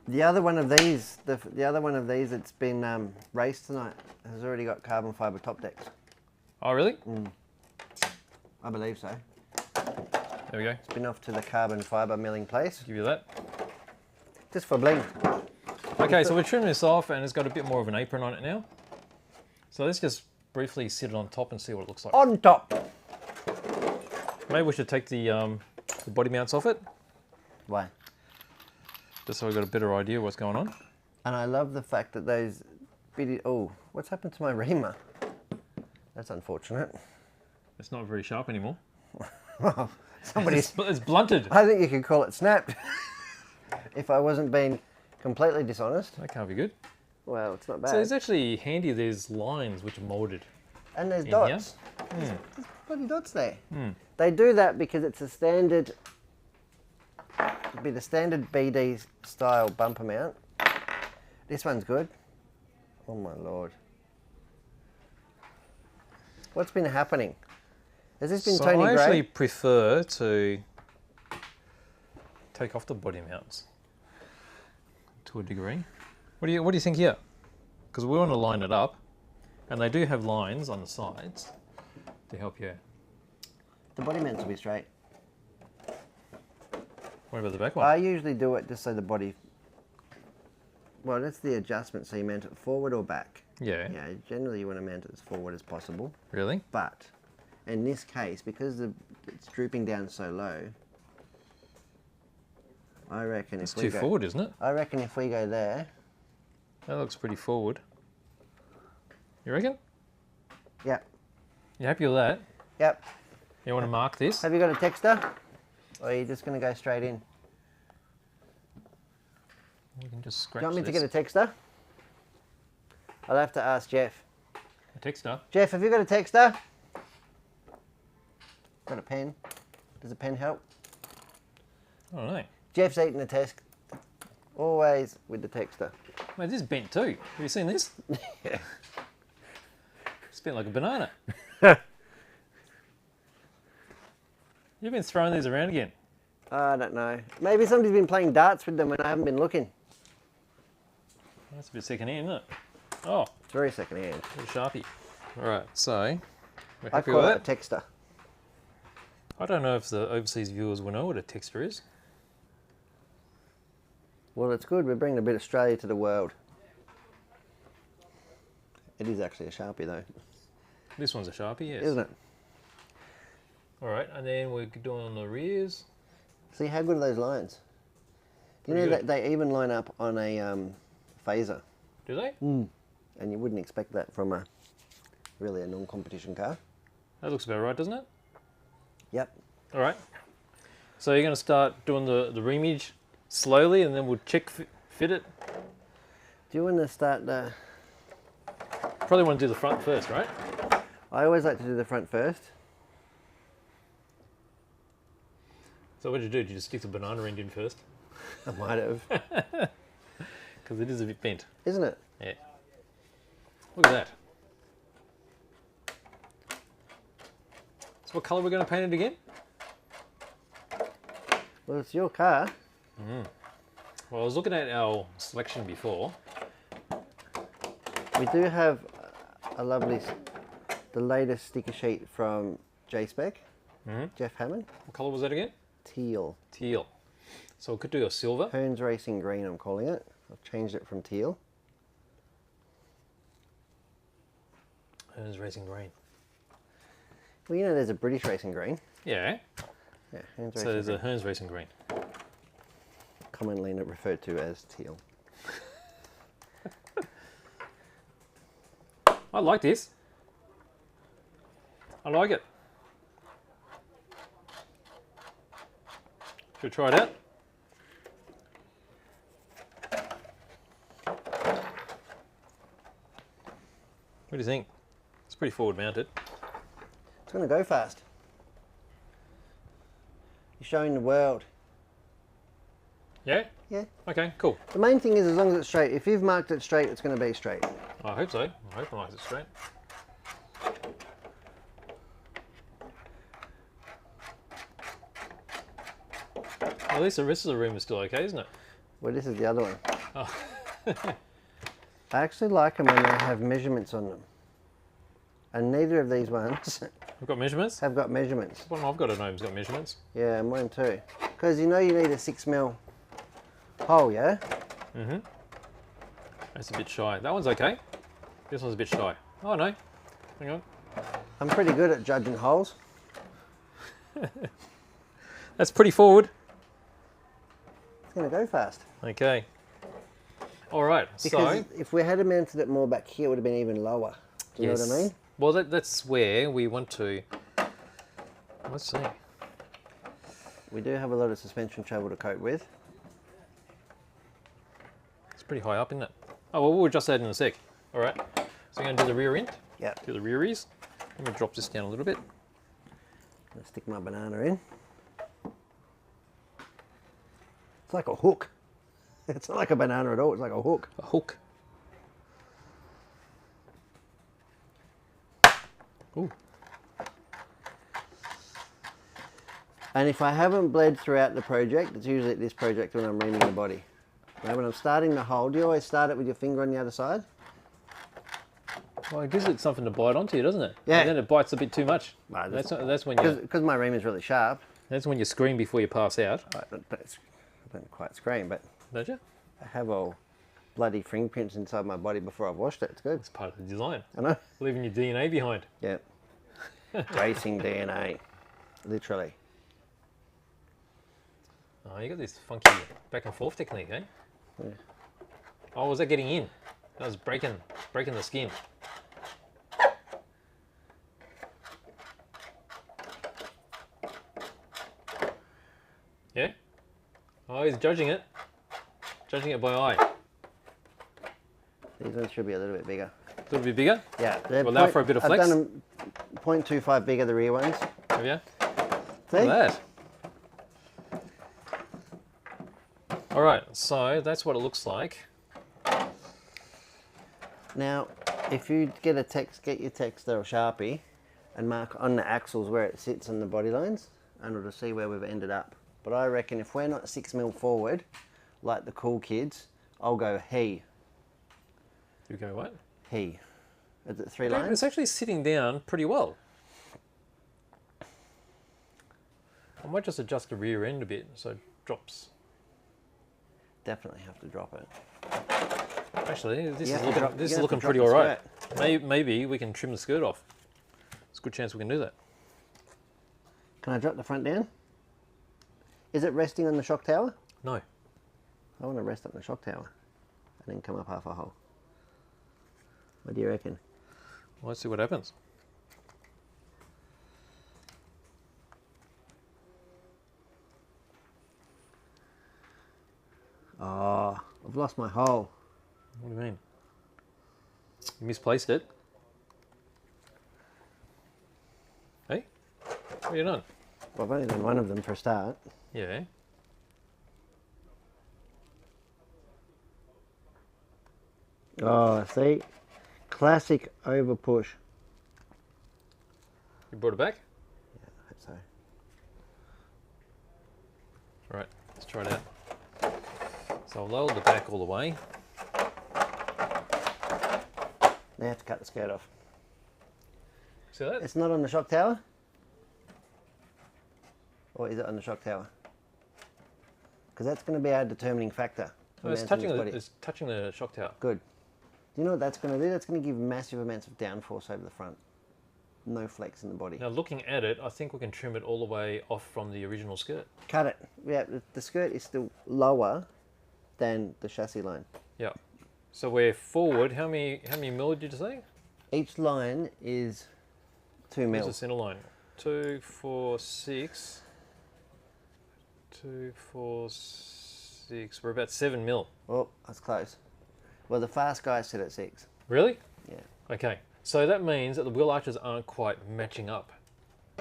The other one of these, the other one of these that's been raced tonight has already got carbon fibre top decks. Oh, really? I believe so. There we go. It's been off to the carbon fibre milling place. Give you that. Just for bling. Okay, so we're trimming this off and it's got a bit more of an apron on it now. So let's just briefly sit it on top and see what it looks like. On top. Maybe we should take the body mounts off it, Why? just so we've got a better idea what's going on. And I love the fact that those bitty... Oh, what's happened to my reamer? That's unfortunate. It's not very sharp anymore. Well, somebody's... It's blunted. I think you could call it snapped. If I wasn't being completely dishonest. That can't be good. Well, it's not bad. So it's actually handy there's lines which are molded. And there's in dots. here. There's bloody dots there. They do that because it's a standard... It'd be the standard BD style bumper mount. This one's good. Oh my lord. What's been happening? Has this been So Tony I Gray? actually prefer to take off the body mounts to a degree. What do you think here? Because we want to line it up, and they do have lines on the sides to help you. The body mounts will be straight. What about the back one? I usually do it just so the body... Well, that's the adjustment, so you mount it forward or back. Yeah. Yeah, generally you want to mount it as forward as possible. Really? But in this case, because it's drooping down so low, I reckon It's if we too go... forward, isn't it? I reckon if we go there... That looks pretty forward. You reckon? Yep. You happy with that? Yep. You want to mark this? Have you got a texter? Or are you just going to go straight in? We can just Do scratch you want me to this. get a texter? I'll have to ask Jeff. A texter? Jeff, have you got a texter? Got a pen? Does a pen help? I don't know. Jeff's eating the text. Always with the texter. Mate, this is bent too. Have you seen this? Yeah. It's bent like a banana. You've been throwing these around again. I don't know. Maybe somebody's been playing darts with them when I haven't been looking. That's a bit second hand, isn't it? Oh, It's very second hand. little sharpie. All right, so we're I happy call with it a that. texter. I don't know if the overseas viewers will know what a texter is. Well, it's good. We're bringing a bit of Australia to the world. It is actually a Sharpie though, This one's a sharpie, yes. isn't it? All right, and then we're doing on the rears. See how good are those lines? You know that they even line up on a phaser. Do they? Mm. And you wouldn't expect that from a non-competition car. That looks about right, doesn't it? Yep. All right. So you're going to start doing the reamage slowly, and then we'll check fit it. Do you want to start the... Probably want to do the front first, right? I always like to do the front first. So what did you do? Did you just stick the banana end in first? I might have. Because it is a bit bent. Isn't it? Yeah. Look at that. So what colour are we going to paint it again? Well, it's your car. Mm. Well, I was looking at our selection before. We do have a lovely, the latest sticker sheet from J-Spec, Jeff Hammond. What colour was that again? Teal. Teal. So we could do a silver. Hearns Racing Green, I'm calling it. I've changed it from teal. Hearns Racing Green. Well, you know there's a British Racing Green. Yeah. Yeah, Hearns So there's a Hearns Racing Green. Commonly referred to as teal. I like this. I like it. Should we try it out? What do you think? It's pretty forward mounted. It's going to go fast. You're showing the world. Yeah? Yeah. Okay, cool. The main thing is as long as it's straight. If you've marked it straight, it's going to be straight. I hope so. I hope I like it straight. Well, at least the rest of the room is still okay, isn't it? Well, this is the other one. Oh. I actually like them when they have measurements on them. And neither of these ones We've got measurements? have got measurements. One I've got at home's got measurements. Yeah, mine too. Because you know you need a 6mm hole, yeah? Mm-hmm. That's a bit shy. That one's okay. This one's a bit shy. Oh no. Hang on. I'm pretty good at judging holes. That's pretty forward. It's going to go fast. Okay. All right. Because if we had mounted it more back here, it would have been even lower. Do you know what I mean? Well, that's where we want to... Let's see. We do have a lot of suspension travel to cope with. It's pretty high up, isn't it? Oh, well, we'll adjust that in a sec. All right. So we're going to do the rear end. Yeah. Do the rear ears. Let me drop this down a little bit. I'll stick my banana in. It's like a hook. It's not like a banana at all. It's like a hook. A hook. Ooh. And if I haven't bled throughout the project, it's usually at this project when I'm reaming the body. Now when I'm starting the hole, do you always start it with your finger on the other side? Well, it gives it something to bite onto, doesn't it? Yeah. And then it bites a bit too much. Right, That's when you... Because my ream is really sharp. That's when you scream before you pass out. I don't quite scream, but Don't you? I have all bloody fingerprints inside my body before I've washed it. It's good. It's part of the design. I know. Leaving your DNA behind. Yeah. Racing DNA. Literally. Oh, you got this funky back and forth technique, eh? Yeah. Oh, was that getting in? That was breaking the skin. Yeah? Oh, he's judging it. Judging it by eye. These ones should be a little bit bigger. A little bit bigger? Yeah. Well, now for a bit of flex. I've done them 0.25 bigger, the rear ones. Have you? See? Look at that. All right, so that's what it looks like. Now, if you get your text or a Sharpie and mark on the axles where it sits on the body lines, and we'll see where we've ended up. But I reckon if we're not 6mm forward, like the cool kids, I'll go he. You go what? He. Is it 3 Okay, lines? it's actually sitting down pretty well. I might just adjust the rear end a bit so it drops. Definitely have to drop it. Actually, this Yeah, is looking pretty all right. Maybe we can trim the skirt off. There's a good chance we can do that. Can I drop the front down? Is it resting on the shock tower? No. I want to rest on the shock tower and then come up half a hole. What do you reckon? Well, let's see what happens. Oh, I've lost my hole. What do you mean? You misplaced it. Hey? What are you doing? Well, I've only done one of them for a start. Yeah. Oh, see? Classic over push. You brought it back? Yeah, I hope so. Alright, let's try it out. So I'll lower the back all the way. Now I have to cut the skirt off. See that? It's not on the shock tower? Or is it on the shock tower? Because that's going to be our determining factor. No, it's touching the shock tower. Good. Do you know what that's going to do? That's going to give massive amounts of downforce over the front. No flex in the body. Now looking at it, I think we can trim it all the way off from the original skirt. Cut it. Yeah, the skirt is still lower than the chassis line. Yeah. So we're forward. How many mil did you say? Each line is 2 mil. Where's the center line? 2, 4, 6. 2, 4, 6. We're about 7 mil. Oh, that's close. Well, the fast guy said at 6. Really? Yeah. Okay. So that means that the wheel arches aren't quite matching up.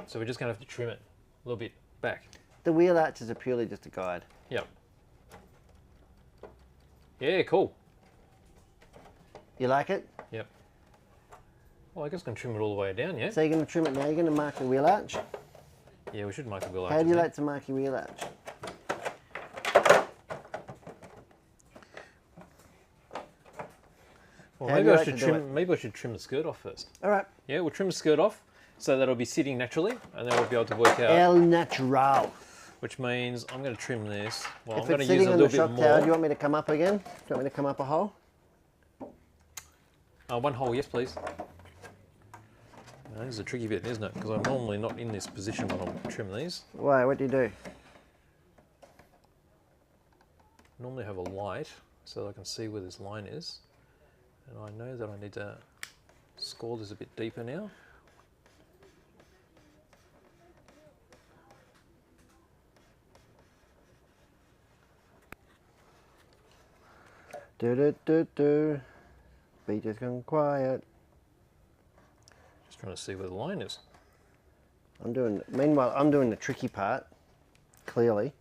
So we're just going to have to trim it a little bit back. The wheel arches are purely just a guide. Yep. Yeah, cool. You like it? Yep. Well, I guess I can trim it all the way down, yeah? So you're going to trim it now. You're going to mark the wheel arch. Yeah, we should mark the wheel arch. How do you like to mark your wheel arch? Well, How maybe do you I like should to do trim. it? Maybe I should trim the skirt off first. All right. Yeah, we'll trim the skirt off, so that it'll be sitting naturally, and then we'll be able to work out. El natural. Which means I'm going to trim this. Well, If I'm going it's to use sitting a on the little bit shock more. tower, do you want me to come up again? Do you want me to come up a hole? One hole, yes, please. This is a tricky bit, isn't it? Because I'm normally not in this position when I trim these. Why? What do you do? I normally have a light so that I can see where this line is. And I know that I need to score this a bit deeper now. Do do do do. Be just gone quiet. Just trying to see where the line is. Meanwhile, I'm doing the tricky part. Clearly.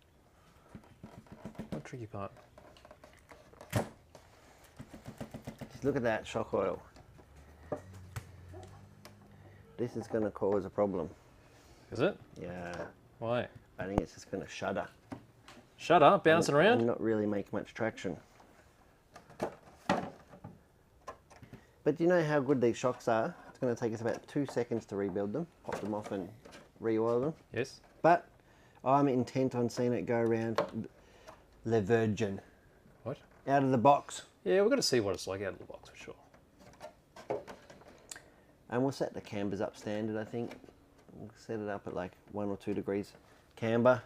What tricky part? Just look at that shock oil. This is going to cause a problem. Is it? Yeah. Why? I think it's just going to shudder. Shut up, bouncing around. And not really make much traction. But do you know how good these shocks are? It's going to take us about 2 seconds to rebuild them, pop them off and re-oil them. Yes. But I'm intent on seeing it go around Le Virgin. What? Out of the box. Yeah, we've got to see what it's like out of the box for sure. And we'll set the cambers up standard, I think. We'll set it up at like 1 or 2 degrees camber.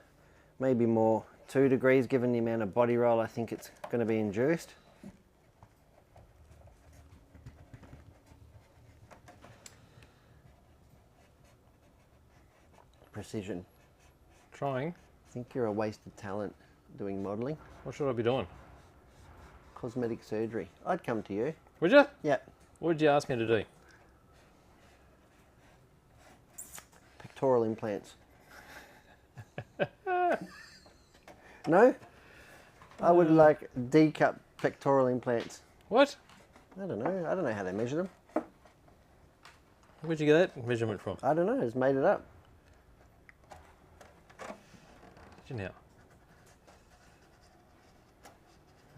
Maybe more, 2 degrees, given the amount of body roll I think it's going to be induced. Precision. Trying. I think you're a wasted talent doing modelling. What should I be doing? Cosmetic surgery. I'd come to you. Would you? Yep. What did you ask me to do? Pectoral implants. No? I would like D-cup pectoral implants. What? I don't know. I don't know how they measure them. Where'd you get that measurement from? I don't know. I just made it up. Did you now?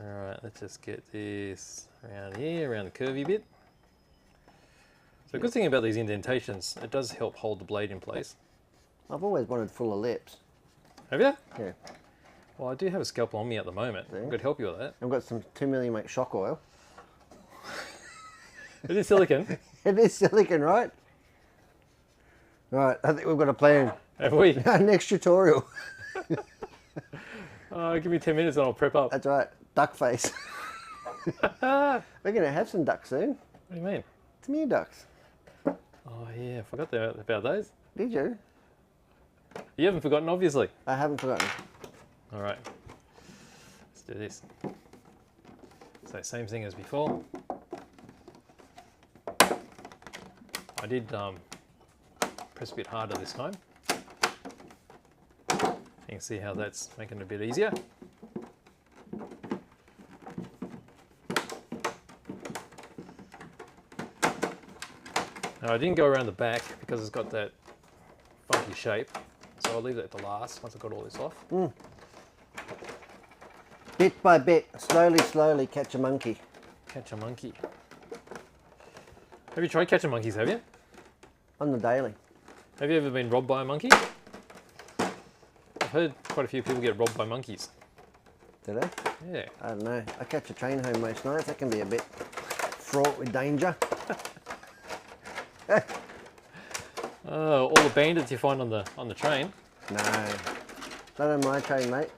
Alright, let's just get this around here, around the curvy bit. So the good thing about these indentations, it does help hold the blade in place. I've always wanted fuller lips. Have you? Yeah. Well, I do have a scalpel on me at the moment. Yeah. I could help you with that. I've got some 2 million shock oil. Is it silicone? It is silicon, right? Right, I think we've got a plan. Have we? Next tutorial. Give me 10 minutes and I'll prep up. That's right. Duck face. We're going to have some ducks soon. What do you mean? Some ear ducks. Oh yeah, I forgot about those. Did you? You haven't forgotten, obviously. I haven't forgotten. All right, let's do this. So same thing as before. I did press a bit harder this time. You can see how that's making it a bit easier. Now I didn't go around the back because it's got that funky shape, so I'll leave that to last once I've got all this off. Bit by bit, slowly, catch a monkey. Catch a monkey. Have you tried catching monkeys, have you? On the daily. Have you ever been robbed by a monkey? I've heard quite a few people get robbed by monkeys. Did I? Yeah. I don't know. I catch a train home most nights. That can be a bit fraught with danger. All the bandits you find on the train. No. Not on my train, mate.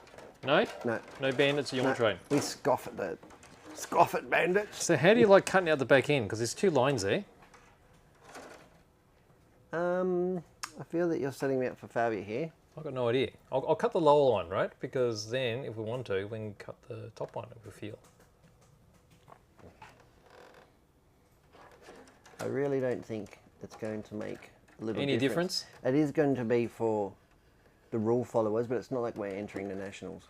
No? No. No bandits on your train. We scoff at bandits. So how do you like cutting out the back end? Because there's 2 lines there. I feel that you're setting me up for failure here. I've got no idea. I'll cut the lower line, right? Because then, if we want to, we can cut the top one if we feel. I really don't think it's going to make a little Any difference? It is going to be for the rule followers, but it's not like we're entering the nationals.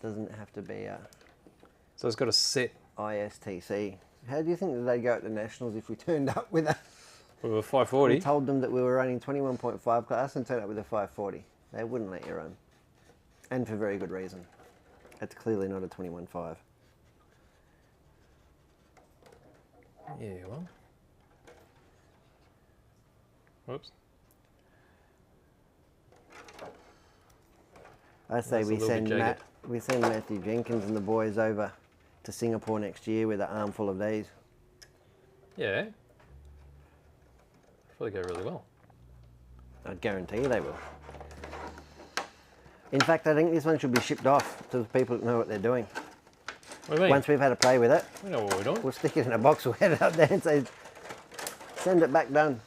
Doesn't have to be a So it's got a set ISTC. How do you think that they'd go at the nationals if we turned up with a... with a 540. We told them that we were running 21.5 class and turned up with a 540. They wouldn't let you run. And for very good reason. It's clearly not a 21.5. Yeah, well. Whoops. I say That's a we little send bit jagged. we send Matthew Jenkins and the boys over to Singapore next year with an armful of these. Yeah. Probably go really well. I guarantee you they will. In fact, I think this one should be shipped off to the people that know what they're doing. What do you mean? Once we've had a play with it, We know what we're doing. we'll stick it in a box, we'll head it up there and say, send it back done.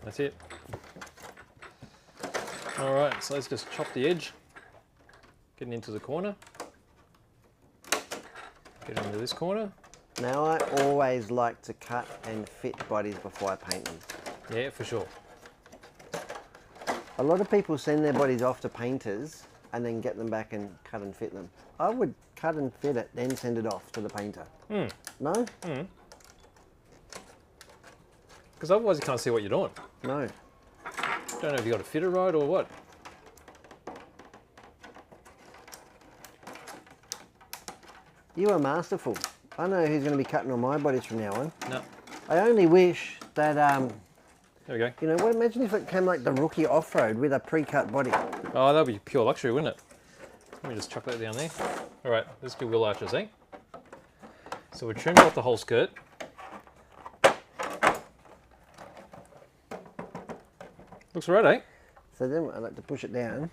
That's it. All right, so let's just chop the edge. Getting into the corner. Get into this corner. Now I always like to cut and fit bodies before I paint them. Yeah, for sure. A lot of people send their bodies off to painters and then get them back and cut and fit them. I would cut and fit it, then send it off to the painter. No? Because otherwise you can't see what you're doing. No. Don't know if you got a fitter right or what. You are masterful. I know who's going to be cutting all my bodies from now on. No. I only wish that, There we go. you know, what, imagine if it came like the Rookie off-road with a pre-cut body. Oh, that'll be pure luxury, wouldn't it? Let me just chuck that down there. All right, let's do wheel arches, eh? So we trimmed off the whole skirt. Looks right, eh? So then I like to push it down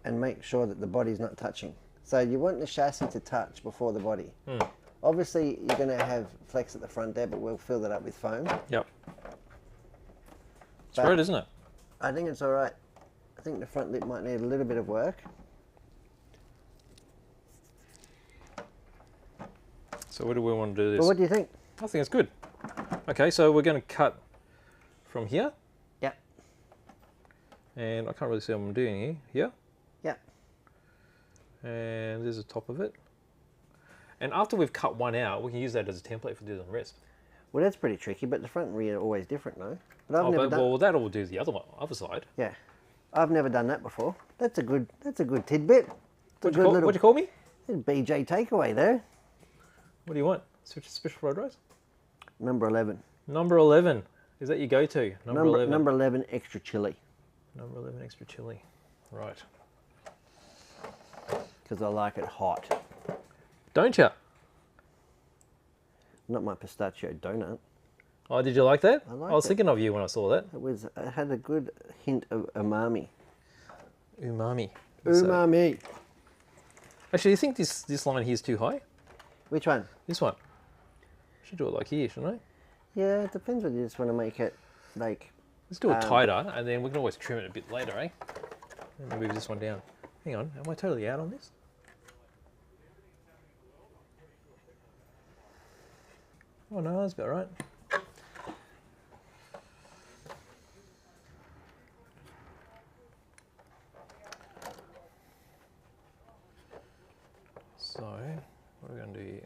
and make sure that the body's not touching. So you want the chassis to touch before the body. Obviously, you're going to have flex at the front there, but we'll fill that up with foam. Yep. It's But right, isn't it? I think it's all right. I think the front lip might need a little bit of work. So what do we want to do this? But what do you think? I think it's good. Okay, so we're going to cut from here. Yep. And I can't really see what I'm doing here. Here. Yep. And there's the top of it. And after we've cut one out, we can use that as a template for doing the rest. Well, that's pretty tricky, but the front and rear are always different, no? But I've never done. Well, that'll do the other side. Yeah, I've never done that before. That's a good tidbit. What'd you call me? BJ takeaway there. What do you want? Special fried rice? Number 11. Number 11. Is that your go-to? Number 11. Number 11 extra chili. Number 11 extra chili. Right. Because I like it hot. Don't you? Not my pistachio donut. Oh, did you like that? I liked was it. thinking of you when I saw that. It had a good hint of umami. Umami. Umami. Actually, you think this line here is too high? Which one? This one. Should do it like here, shouldn't I? Yeah, it depends whether you just want to make it like... Let's do it tighter, and then we can always trim it a bit later, eh? And move this one down. Hang on, am I totally out on this? Oh no, that's about right. So, what are we going to do here?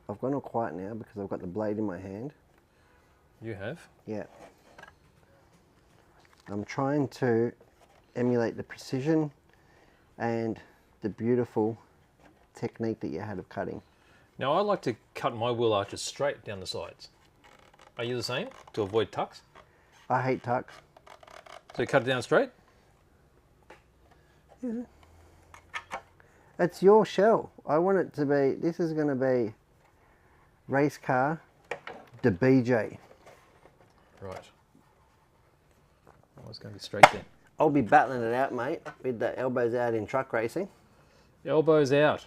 I've gone all quiet now because I've got the blade in my hand. You have? Yeah. I'm trying to emulate the precision and the beautiful technique that you had of cutting. Now, I like to cut my wheel arches straight down the sides. Are you the same, to avoid tucks? I hate tucks. So you cut it down straight? Yeah. It's your shell. I want it to be, this is going to be race car, the BJ. Right. Oh, it's going to be straight then. I'll be battling it out, mate, with the elbows out in truck racing. Elbows out.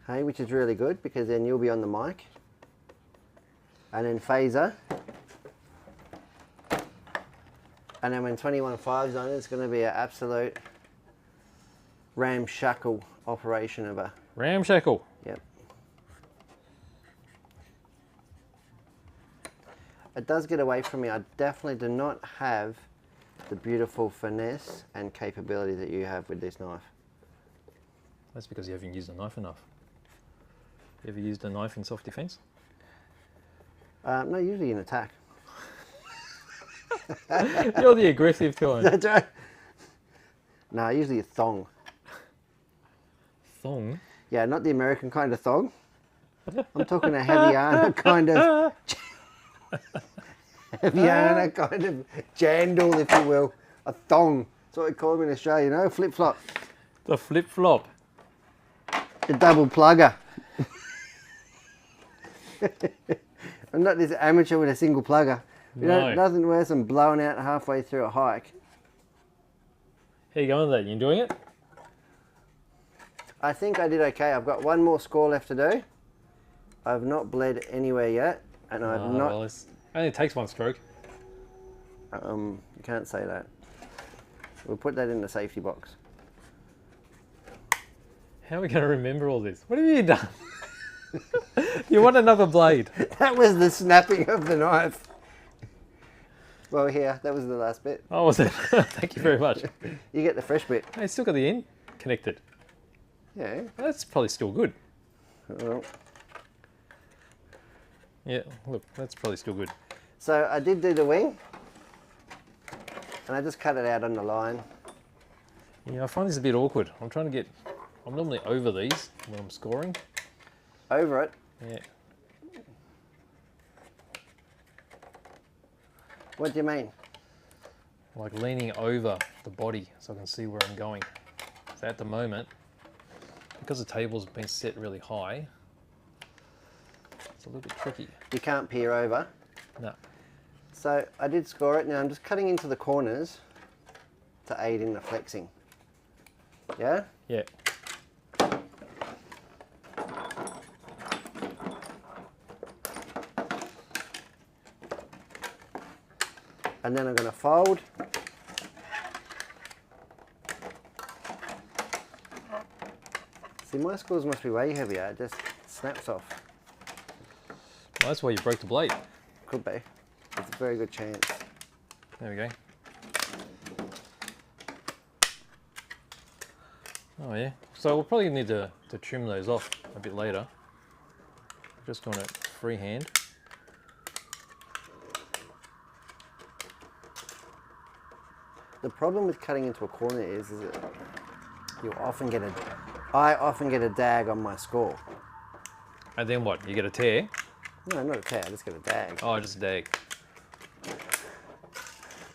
Hey, which is really good because then you'll be on the mic. And then phaser. And then when 21.5's on, it's going to be an absolute ramshackle operation of a... Ramshackle. Yep. It does get away from me. I definitely do not have the beautiful finesse and capability that you have with this knife. That's because you haven't used a knife enough. You ever used a knife in self-defense? No, usually in attack. You're the aggressive kind. That's right. No, usually a thong. Thong? Yeah, not the American kind of thong. I'm talking a heaviana kind of... heaviana kind of jandal, if you will. A thong. That's what we call them in Australia, you know? Flip-flop. The flip-flop. The double plugger. I'm not this amateur with a single plugger. You know, nothing worse than blowing out halfway through a hike. How you going with that? You enjoying it? I think I did okay. I've got one more score left to do. I've not bled anywhere yet, and I've not... Well, it only takes one stroke. You can't say that. We'll put that in the safety box. How are we going to remember all this? What have you done? You want another blade? That was the snapping of the knife. Well, here, that was the last bit. Oh, was it? Thank you very much. You get the fresh bit. Hey, still got the end connected. Yeah. That's probably still good. Well, Yeah, look, that's probably still good. so I did do the wing, and I just cut it out on the line. Yeah, I find this a bit awkward. I'm normally over these when I'm scoring. Over it. Yeah. What do you mean? Like leaning over the body so I can see where I'm going. So at the moment, because the table's been set really high, it's a little bit tricky. You can't peer over. No. So I did score it. Now I'm just cutting into the corners to aid in the flexing. Yeah? Yeah. And then I'm going to fold. See, my scores must be way heavier. It just snaps off. Well, that's why you broke the blade. Could be. It's a very good chance. There we go. Oh yeah. So we'll probably need to trim those off a bit later. Just doing it freehand. The problem with cutting into a corner is that you'll often get I often get a dag on my score. And then what? You get a tear? No, not a tear, I just get a dag. Oh, just a dag.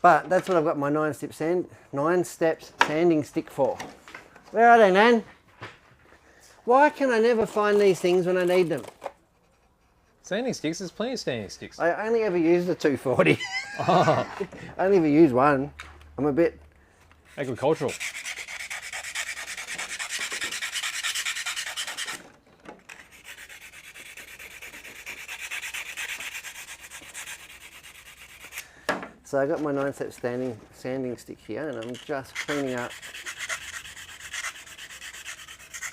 But that's what I've got my 9 steps sanding stick for. Where are they, Nan? Why can I never find these things when I need them? Standing sticks, there's plenty of standing sticks. I only ever use the 240. Oh, I only ever use one. I'm a bit... agricultural. So I got my 9-step sanding stick here, and I'm just cleaning up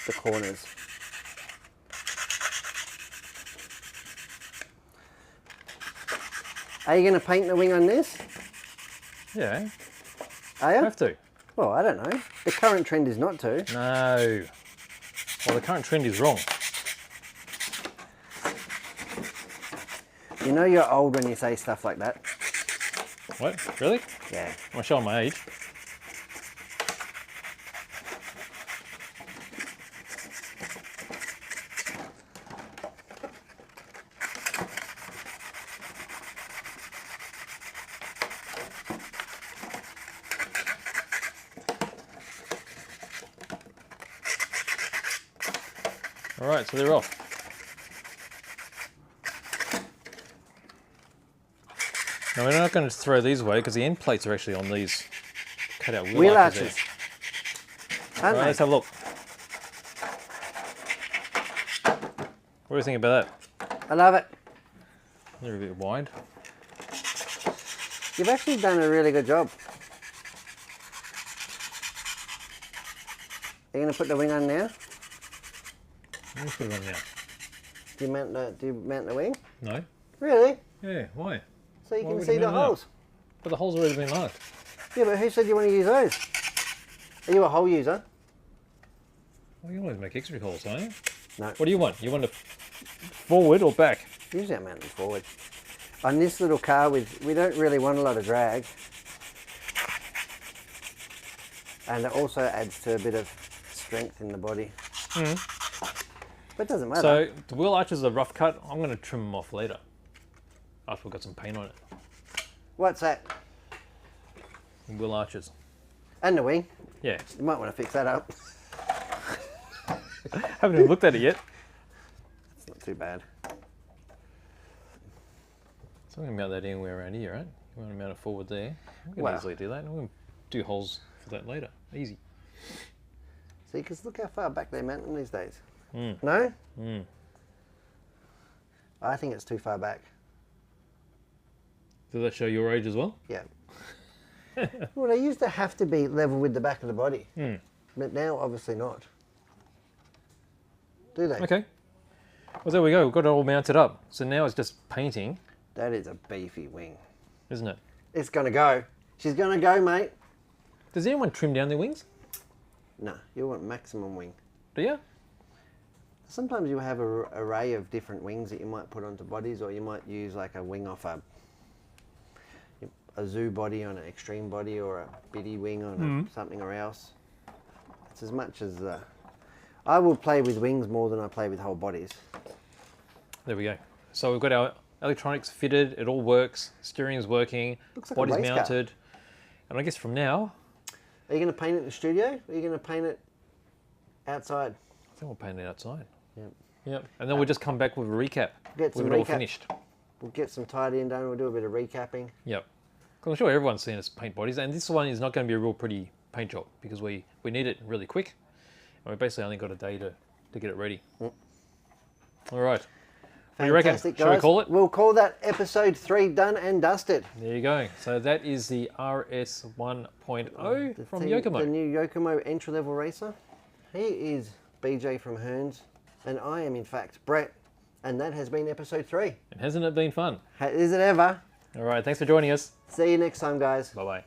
the corners. Are you going to paint the wing on this? Yeah, Are you? have to. Well, I don't know. The current trend is not to. No. Well, the current trend is wrong. You know you're old when you say stuff like that. What? Really? Yeah. I'm showing my age. All right, so they're off. Now we're not going to throw these away because the end plates are actually on these cut out Wheel arches. All right, let's have a look. What do you think about that? I love it. They're a bit wide. You've actually done a really good job. Are you going to put the wing on now? Let me put it on now. Do you mount the wing? No? Really? Yeah, why? So you Why can would see you the mount it up? holes. But the hole's already been marked. Yeah, but who said you want to use those? Are you a hole user? Well, you always make extra holes, don't you? No. What do you want? You want it forward or back? Usually I mount them forward. On this little car, we don't really want a lot of drag. And it also adds to a bit of strength in the body. But it doesn't matter. So the wheel arches are rough cut. I'm going to trim them off later. After we've got some paint on it. What's that? Wheel arches. And the wing. Yeah. You might want to fix that up. Haven't even looked at it yet. It's not too bad. So I'm going to mount that anywhere around here, right? You want to mount it forward there. We can Wow. easily do that. I'm going to do holes for that later. Easy. See, because look how far back they're mounting these days. Mm. No? Mm. I think it's too far back. Does that show your age as well? Yeah. Well, they used to have to be level with the back of the body. Mm. But now, obviously not. Do they? Okay. Well, there we go. We've got it all mounted up. So now it's just painting, That is a beefy wing. isn't it? It's going to go. She's going to go, mate. Does anyone trim down their wings? No, you want maximum wing. Do you? Sometimes you have an array of different wings that you might put onto bodies, or you might use like a wing off a zoo body on an extreme body, or a biddy wing on something or else. It's as much as... I will play with wings more than I play with whole bodies. There we go. So we've got our electronics fitted. It all works. Steering is working. Looks like a body's race car. mounted. And I guess from now, Are you going to paint it in the studio? Or are you going to paint it outside? I think we'll paint it outside. Yep. Yep. And then we'll just come back with a recap. Get With some it all recap. finished. We'll get some tidying done. We'll do a bit of recapping. Yep. 'Cause I'm sure everyone's seen us paint bodies, and this one is not going to be a real pretty paint job because we need it really quick. And we basically only got a day to get it ready. All right. What do you reckon? Fantastic, Shall we guys. call it? We'll call that episode 3 done and dusted. There you go. So that is the RS1.0 from Yokomo. The new Yokomo entry-level racer. He is BJ from Hearns, and I am in fact Brett, and that has been episode 3. And hasn't it been fun? Is it ever? All right. Thanks for joining us. See you next time, guys. Bye-bye.